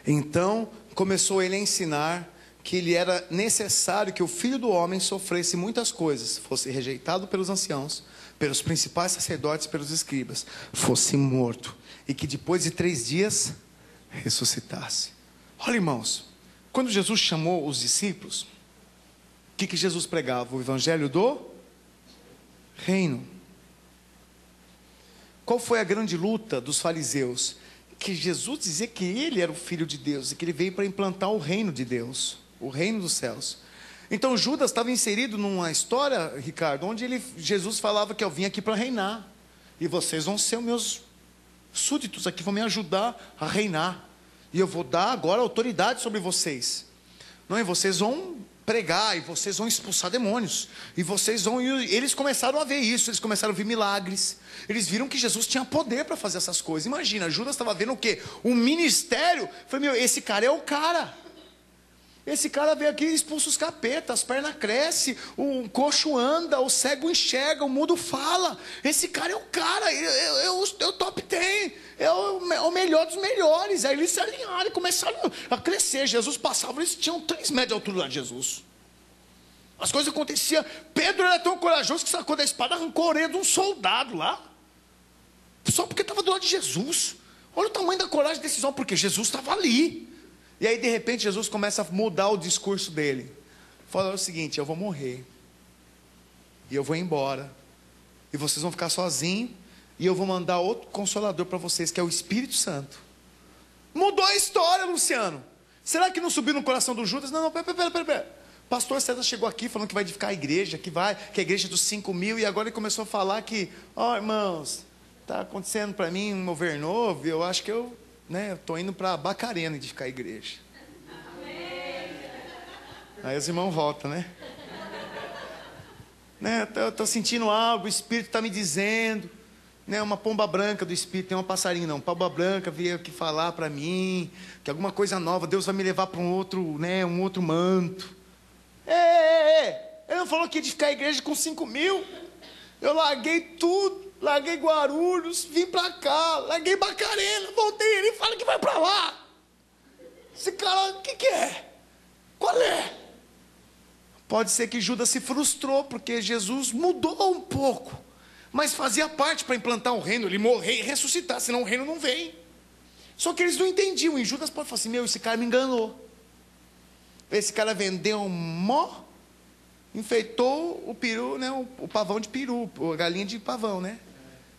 Então começou ele a ensinar que ele era necessário que o Filho do Homem sofresse muitas coisas, fosse rejeitado pelos anciãos, pelos principais sacerdotes, pelos escribas, fosse morto, e que depois de 3 dias ressuscitasse. Olha, irmãos, quando Jesus chamou os discípulos, o que Jesus pregava? O evangelho do reino. Qual foi a grande luta dos fariseus? Que Jesus dizia que ele era o Filho de Deus e que ele veio para implantar o reino de Deus, o reino dos céus. Então Judas estava inserido numa história, Ricardo, onde Jesus falava que eu vim aqui para reinar, e vocês vão ser meus súditos aqui, vão me ajudar a reinar, e eu vou dar agora autoridade sobre vocês. Não, e vocês vão pregar, e vocês vão expulsar demônios, e eles começaram a ver isso, eles começaram a ver milagres, eles viram que Jesus tinha poder para fazer essas coisas. Imagina, Judas estava vendo o quê? O ministério. Falei, esse cara é o cara. Esse cara veio aqui e expulsa os capetas, as pernas crescem, o coxo anda, o cego enxerga, o mudo fala. Esse cara é o cara, é o top 10, é o melhor dos melhores. Aí eles se alinharam e começaram a crescer. Jesus passava, eles tinham 3 metros de altura lá de Jesus. As coisas aconteciam. Pedro era tão corajoso que sacou da espada, arrancou a orelha de um soldado lá, só porque estava do lado de Jesus. Olha o tamanho da coragem e decisão, porque Jesus estava ali. E aí de repente Jesus começa a mudar o discurso dele. Fala o seguinte: eu vou morrer, e eu vou embora, e vocês vão ficar sozinhos, e eu vou mandar outro consolador para vocês, que é o Espírito Santo. Mudou a história, Luciano. Será que não subiu no coração do Judas? Não, pera. Pastor César chegou aqui falando que vai edificar a igreja, que a igreja dos 5.000, e agora ele começou a falar que, irmãos, está acontecendo para mim um mover novo, eu acho que eu estou indo para Bacarena edificar a igreja. Aí os irmãos voltam, né? Eu estou sentindo algo, o Espírito está me dizendo, né, uma pomba branca do Espírito, tem uma passarinho não, pomba branca veio aqui falar para mim, que alguma coisa nova, Deus vai me levar para um outro, né, um outro manto. Ele não falou que ia edificar a igreja com 5.000? Eu larguei tudo, larguei Guarulhos, vim para cá, larguei Bacarena, voltei, ele fala que vai para lá. Esse cara, o que é? Qual é? Pode ser que Judas se frustrou, porque Jesus mudou um pouco, mas fazia parte para implantar o reino, ele morrer e ressuscitar, senão o reino não vem. Só que eles não entendiam, e Judas pode falar assim, esse cara me enganou. Esse cara vendeu um mó, enfeitou o peru, né, o pavão de peru, a galinha de pavão, né?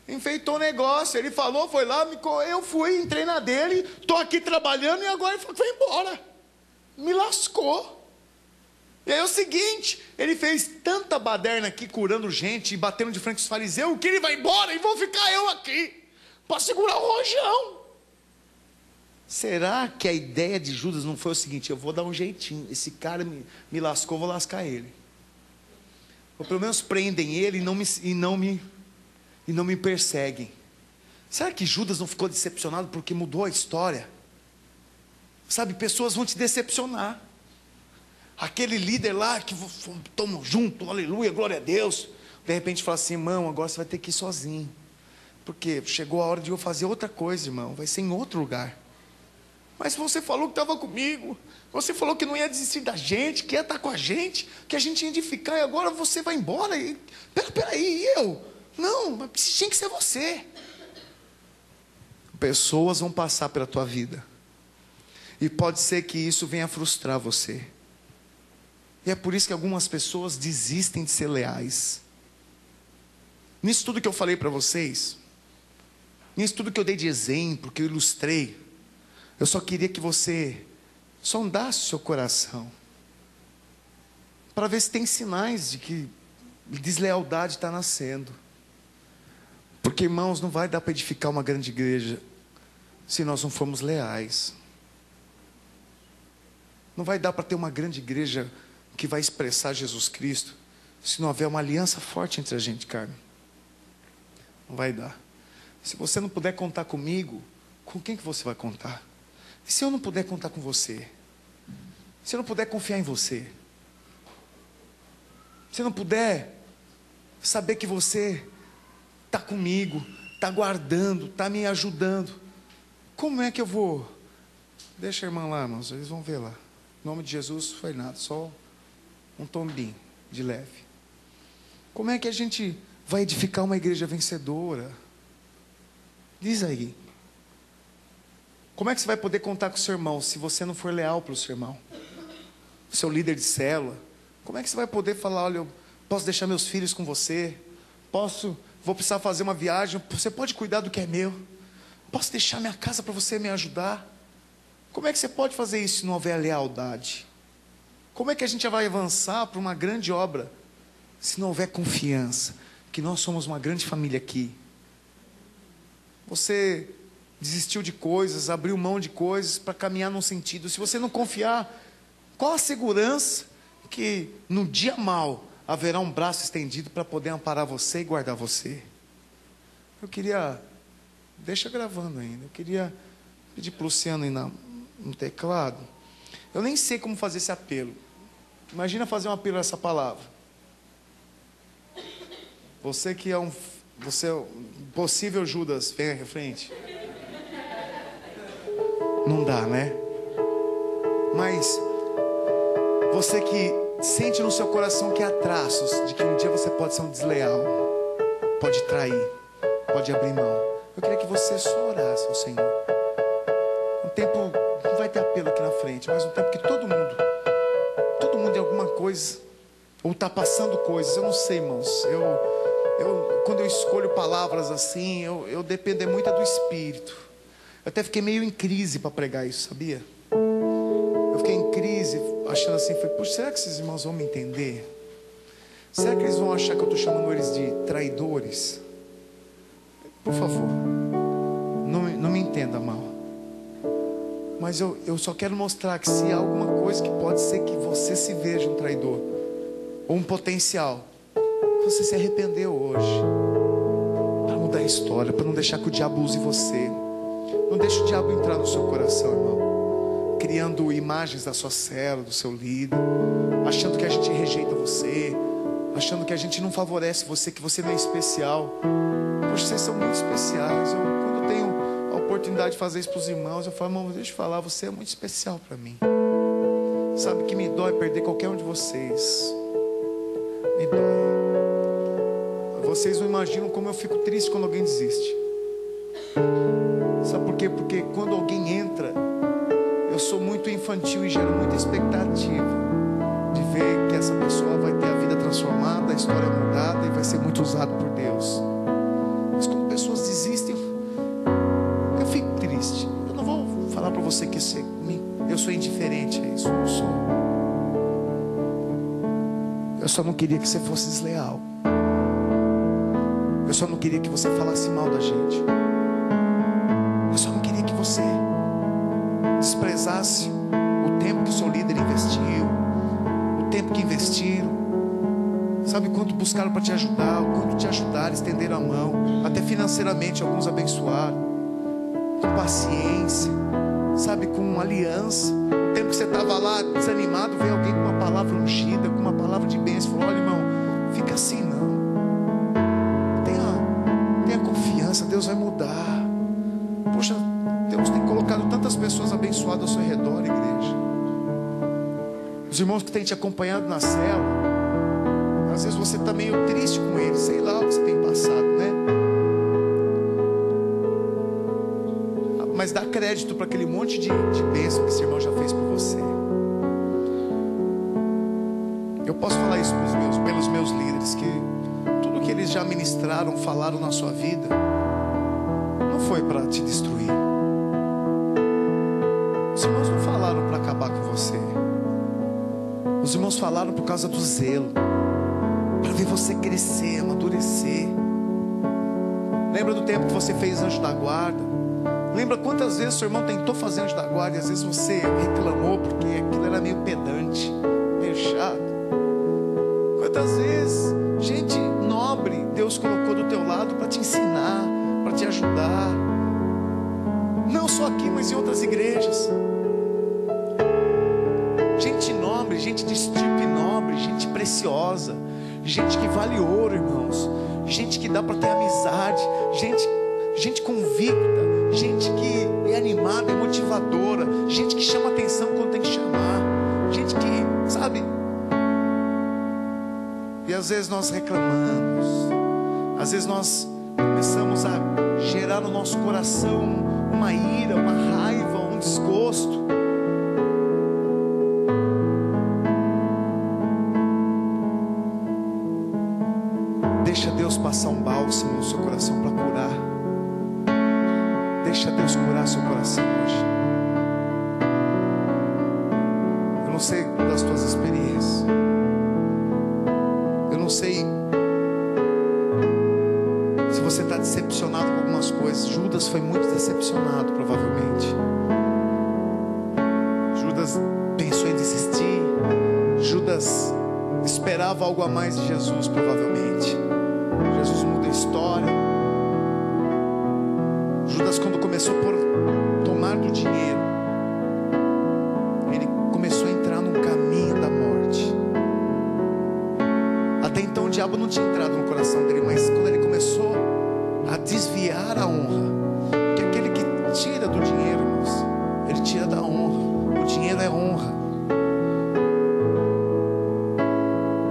Enfeitou o negócio, ele falou, foi lá, eu fui, entrei na dele, estou aqui trabalhando e agora ele falou que foi embora. Me lascou. E aí é o seguinte, ele fez tanta baderna aqui, curando gente e batendo de frente com os fariseus, que ele vai embora e vou ficar eu aqui, para segurar o rojão. Será que a ideia de Judas não foi o seguinte, eu vou dar um jeitinho, esse cara me lascou, vou lascar ele. Ou pelo menos prendem ele e não me perseguem. Será que Judas não ficou decepcionado porque mudou a história? Sabe, pessoas vão te decepcionar. Aquele líder lá que estamos juntos, aleluia, glória a Deus. De repente fala assim, irmão, agora você vai ter que ir sozinho. Porque chegou a hora de eu fazer outra coisa, irmão. Vai ser em outro lugar. Mas você falou que estava comigo. Você falou que não ia desistir da gente, que ia estar com a gente, que a gente ia edificar, e agora você vai embora. Peraí, eu? Não, mas tinha que ser você. Pessoas vão passar pela tua vida. E pode ser que isso venha frustrar você. E é por isso que algumas pessoas desistem de ser leais. Nisso tudo que eu falei para vocês, nisso tudo que eu dei de exemplo, que eu ilustrei, eu só queria que você sondasse o seu coração, para ver se tem sinais de que deslealdade está nascendo. Porque, irmãos, não vai dar para edificar uma grande igreja se nós não formos leais. Não vai dar para ter uma grande igreja que vai expressar Jesus Cristo se não houver uma aliança forte entre a gente, Carmen. Não vai dar. Se você não puder contar comigo, com quem que você vai contar? E se eu não puder contar com você? Se eu não puder confiar em você? Se eu não puder saber que você está comigo, está guardando, está me ajudando, como é que eu vou? Deixa a irmã lá, irmãos, eles vão ver lá. Em nome de Jesus, foi nada, só um tombinho de leve. Como é que a gente vai edificar uma igreja vencedora? Diz aí. Como é que você vai poder contar com o seu irmão se você não for leal para o seu irmão? O seu líder de célula? Como é que você vai poder falar, olha, eu posso deixar meus filhos com você? Vou precisar fazer uma viagem, você pode cuidar do que é meu? Posso deixar minha casa para você me ajudar? Como é que você pode fazer isso se não houver lealdade? Como é que a gente vai avançar para uma grande obra se não houver confiança? Que nós somos uma grande família aqui. Você desistiu de coisas, abriu mão de coisas para caminhar num sentido. Se você não confiar, qual a segurança que no dia mau haverá um braço estendido para poder amparar você e guardar você? Eu queria, deixa gravando ainda, eu queria pedir para o Luciano ir no teclado. Eu nem sei como fazer esse apelo. Imagina fazer um apelo a essa palavra. Você que é um possível Judas, vem à frente. Não dá, né? Mas você que sente no seu coração que há traços de que um dia você pode ser um desleal, pode trair, pode abrir mão. Eu queria que você só orasse ao Senhor. Um tempo, não vai ter apelo aqui na frente, mas um tempo que todo mundo em alguma coisa, ou está passando coisas, eu não sei, irmãos. Quando eu escolho palavras assim, eu dependo muito do Espírito. Eu até fiquei meio em crise para pregar isso, sabia? Eu fiquei em crise, achando assim, puxa, será que esses irmãos vão me entender? Será que eles vão achar que eu estou chamando eles de traidores? Por favor, não me entenda mal. Mas eu só quero mostrar que se há alguma coisa que pode ser que você se veja um traidor, ou um potencial, você se arrependeu hoje, para mudar a história, para não deixar que o diabo use você. Não deixe o diabo entrar no seu coração, irmão, criando imagens da sua célula, do seu líder, achando que a gente rejeita você, achando que a gente não favorece você, que você não é especial. Poxa, vocês são muito especiais. Quando eu tenho a oportunidade de fazer isso para os irmãos, eu falo: irmão, deixa eu falar, você é muito especial para mim. Sabe que me dói perder qualquer um de vocês. Me dói. Vocês não imaginam como eu fico triste quando alguém desiste. Sabe por quê? Porque quando alguém entra, eu sou muito infantil e gero muita expectativa de ver que essa pessoa vai ter a vida transformada, a história mudada e vai ser muito usado por Deus. Mas quando pessoas desistem, eu fico triste. Eu não vou falar para você que eu sou indiferente a isso. Eu não sou. Eu só não queria que você fosse desleal. Eu só não queria que você falasse mal da gente. Eu só não queria que você desprezasse o tempo que o seu líder investiu, o tempo que investiram. Sabe quanto buscaram para te ajudar, o quanto te ajudaram, estenderam a mão, até financeiramente alguns abençoaram, com paciência, sabe, com aliança. O tempo que você estava lá desanimado, veio alguém com uma palavra ungida, com uma palavra de bênção, falou: olha, irmão, fica assim não. Tenha confiança, Deus vai mudar. Poxa, Deus tem colocado tantas pessoas abençoadas ao seu redor, igreja. Os irmãos que têm te acompanhado na célula, às vezes você está meio triste com eles, sei lá o que você tem passado, né? Mas dá crédito para aquele monte de bênção que esse irmão já fez por você. Eu posso falar isso pelos meus líderes, que tudo que eles já ministraram, falaram na sua vida, não foi para te destruir. Os irmãos não falaram para acabar com você. Os irmãos falaram por causa do zelo, para ver você crescer, amadurecer. Lembra do tempo que você fez anjo da guarda? Lembra quantas vezes seu irmão tentou fazer anjo da guarda e às vezes você reclamou porque aquilo era meio pedante, meio chato? Quantas vezes gente nobre Deus colocou do teu lado para te ensinar, para te ajudar, não só aqui, mas em outras igrejas. Gente nobre, gente de estirpe nobre, gente preciosa, gente que vale ouro, irmãos, gente que dá para ter amizade, gente convicta, gente que é animada, é motivadora, gente que chama atenção quando tem que chamar, gente que, sabe? E às vezes nós reclamamos, às vezes nós começamos a gerar no nosso coração uma ira, uma raiva, um desgosto. Deixa Deus passar um bálsamo no seu coração para curar. Deixa Deus curar seu coração hoje. Eu não sei das tuas experiências. Eu não sei se você está decepcionado com algumas coisas. Judas foi muito decepcionado, provavelmente. Judas pensou em desistir. Judas esperava algo a mais de Jesus, provavelmente. Jesus muda a história. Judas, quando começou por tomar do dinheiro, ele começou a entrar num caminho da morte. Até então o diabo não tinha entrado no coração dele, mas quando ele começou a desviar a honra, que aquele que tira do dinheiro, irmãos, ele tira da honra. O dinheiro é honra.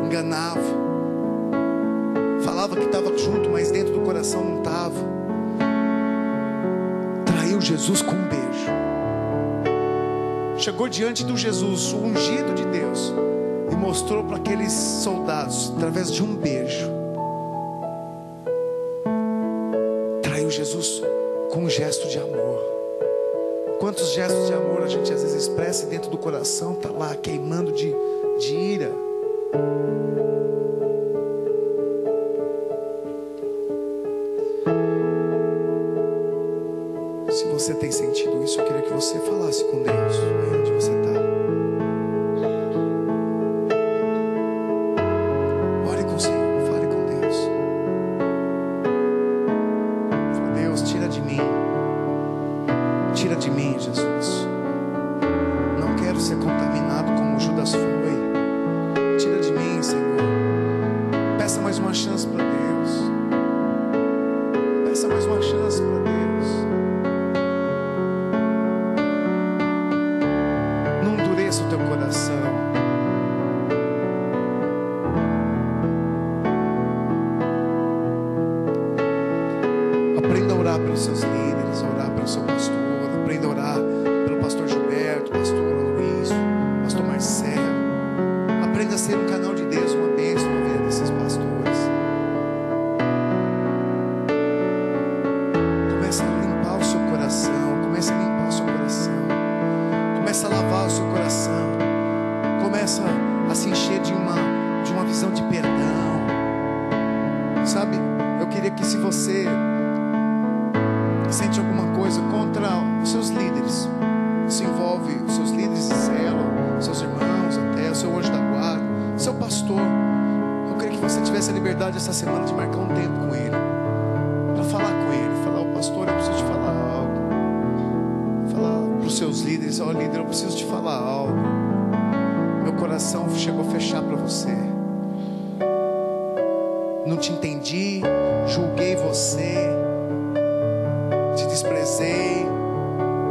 Enganava, falava que estava junto, mas dentro do coração não estava. Traiu Jesus com um beijo. Chegou diante do Jesus, o ungido de Deus, e mostrou para aqueles soldados, através de um beijo, traiu Jesus com um gesto de amor. Quantos gestos de amor a gente às vezes expressa e dentro do coração está lá queimando de ira. Se você tem sentido isso, eu queria que você falasse com Deus, aí onde você está. Ore com o Senhor, fale com Deus. orar pelos seus líderes, orar pelo seu pastor. Aprenda a orar pelo pastor Gilberto, pastor Luiz, pastor Marcelo. Aprenda a ser um canal de Deus, uma bênção na vida desses pastores. Comece a limpar o seu coração. Comece a limpar o seu coração. Comece a lavar o seu coração. Começa a se encher de uma visão de perdão. Sabe, eu queria que, se você sente alguma coisa contra os seus líderes, isso envolve os seus líderes de célula, seus irmãos, até o seu anjo da guarda, seu pastor, eu queria que você tivesse a liberdade essa semana de marcar um tempo com ele, para falar com ele, falar: "Ô pastor, eu preciso te falar algo." Falar para os seus líderes: "Ó líder, eu preciso te falar algo. Meu coração chegou a fechar para você. Não te entendi, julguei você, te desprezei,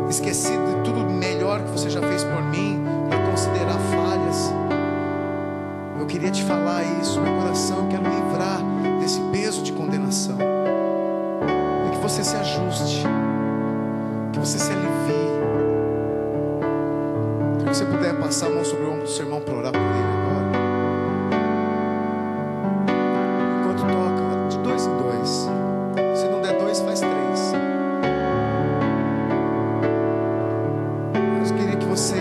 esqueci de tudo melhor que você já fez por mim, para considerar falhas. Eu queria te falar isso, meu coração, eu quero livrar desse peso de condenação. E que você se ajuste, que você se alivie." Se você puder passar a mão sobre o ombro do seu irmão para orar por ele agora. Enquanto toca, de 2 em 2. Se não der 2, faz 3. Mas eu queria que você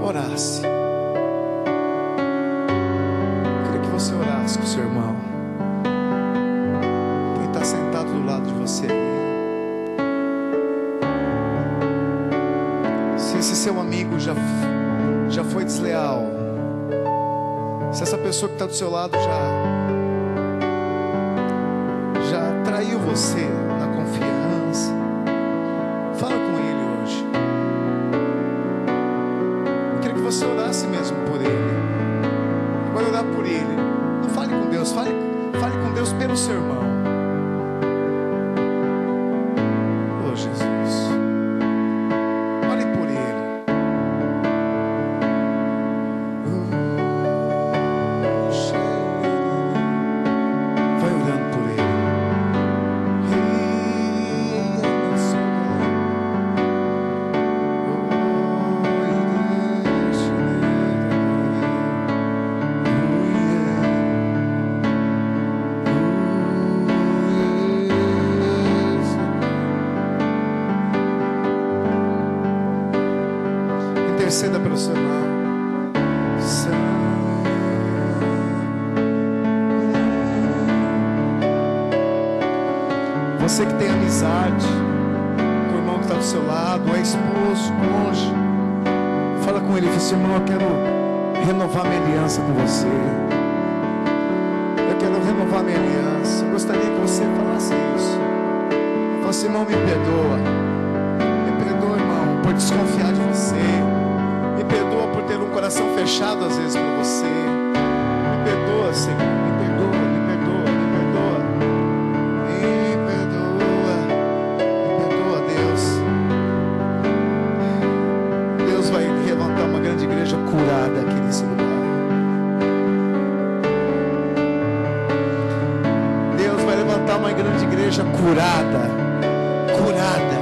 orasse. Eu queria que você orasse com o seu irmão. Quem está sentado do lado de você aí. Se esse seu amigo já foi desleal, se essa pessoa que está do seu lado já traiu você na confiança, fala com ele hoje. Eu queria que você orasse mesmo por ele. Vai orar por ele. Não fale com Deus, fale com Deus pelo seu irmão. Oh Jesus, ore por ele. Vai orando por ele. Interceda pelo seu irmão. Você que tem amizade com o irmão que está do seu lado, é esposo, cônjuge, fala com ele e fala assim: "Irmão, eu quero renovar minha aliança com você. Eu quero renovar minha aliança." Eu gostaria que você falasse isso. Fala assim: "Irmão, me perdoa. Me perdoa, irmão, por desconfiar de você. Me perdoa por ter um coração fechado às vezes para você. Me perdoa, Senhor. Me perdoa, me perdoa, me perdoa. Me perdoa. Me perdoa, Deus." Deus vai levantar uma grande igreja curada aqui nesse lugar. Deus vai levantar uma grande igreja curada. Curada.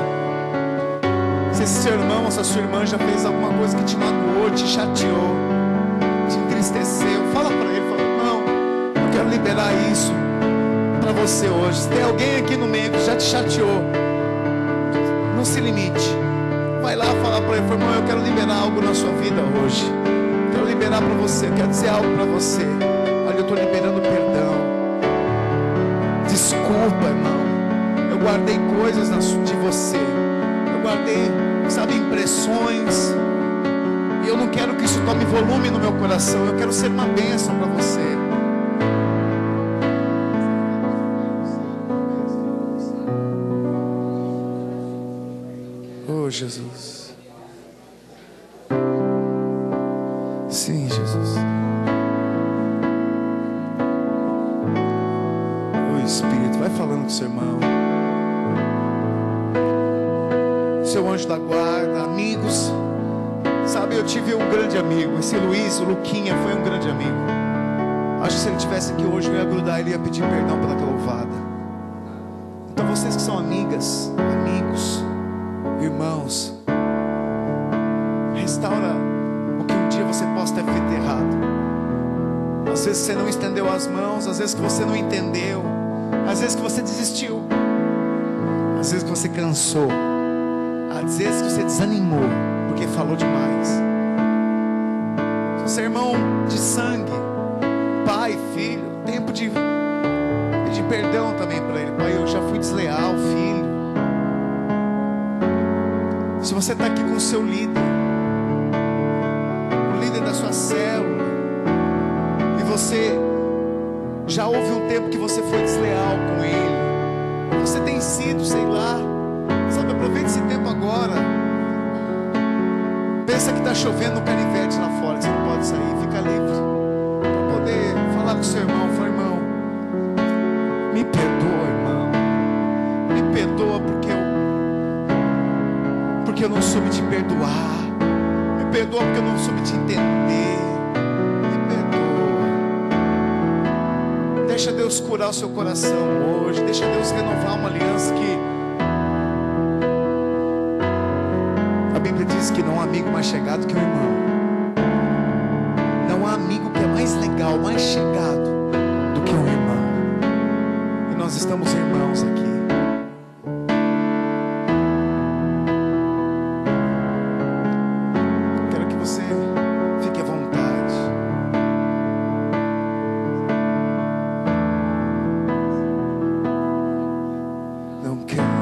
Se esse seu irmão ou se a sua irmã já fez alguma coisa que te magoou, te chateou, te entristeceu, fala para ele, fala: "Irmão, eu quero liberar isso para você hoje." Se tem alguém aqui no meio que já te chateou, não se limite. Vai lá falar para ele: "Irmão, eu quero liberar algo na sua vida hoje. Quero liberar para você, quero dizer algo para você. Olha, eu estou liberando perdão. Desculpa, irmão. Eu guardei coisas de você. Eu guardei, sabe, impressões. E eu não quero que isso tome volume no meu coração. Eu quero ser uma bênção para você." Oh Jesus. Sim, Jesus. Oh Espírito, vai falando com o seu irmão, seu anjo da guarda, amigos. Sabe, eu tive um grande amigo, esse Luiz, o Luquinha, foi um grande amigo. Acho que se ele estivesse aqui hoje, eu ia grudar, ele ia pedir perdão pela louvada. Então vocês que são amigas, amigos, irmãos, restaura o que um dia você possa ter feito errado. Às vezes você não estendeu as mãos, às vezes que você não entendeu, às vezes que você desistiu, às vezes que você cansou, às vezes que você desanimou porque falou demais. Se você é irmão de sangue, pai, filho, tempo de pedir perdão também para ele. Pai, eu já fui desleal, filho. Se você está aqui com o seu líder, o líder da sua célula, e você já houve um tempo que você foi desleal com ele, você tem sido, sei lá, sabe, aproveite esse tempo agora. Pensa que está chovendo no canivete lá fora, que você não pode sair, fica livre para poder falar com o seu irmão. Fala, irmão, me perdoa, irmão, me perdoa porque eu não soube te perdoar, me perdoa porque eu não soube te entender, me perdoa. Deixa Deus curar o seu coração hoje, deixa Deus renovar uma aliança que a Bíblia diz que não há amigo mais chegado que o irmão. Não há amigo que é mais legal, mais chegado do que um irmão. E nós estamos irmãos aqui. Quero que você fique à vontade. Não quero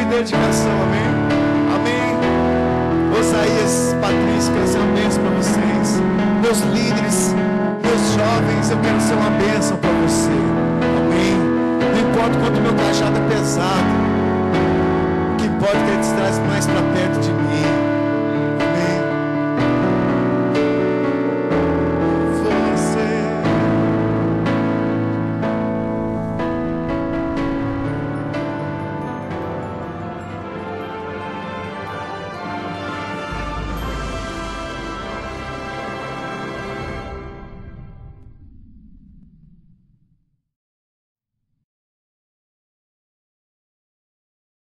e dedicação, amém? Amém. Osaías, Patrícia, quero ser uma bênção para vocês. Meus líderes, meus jovens, eu quero ser uma bênção para você, amém? Não importa quanto meu cajado é pesado, o que importa é que ele te traz mais para perto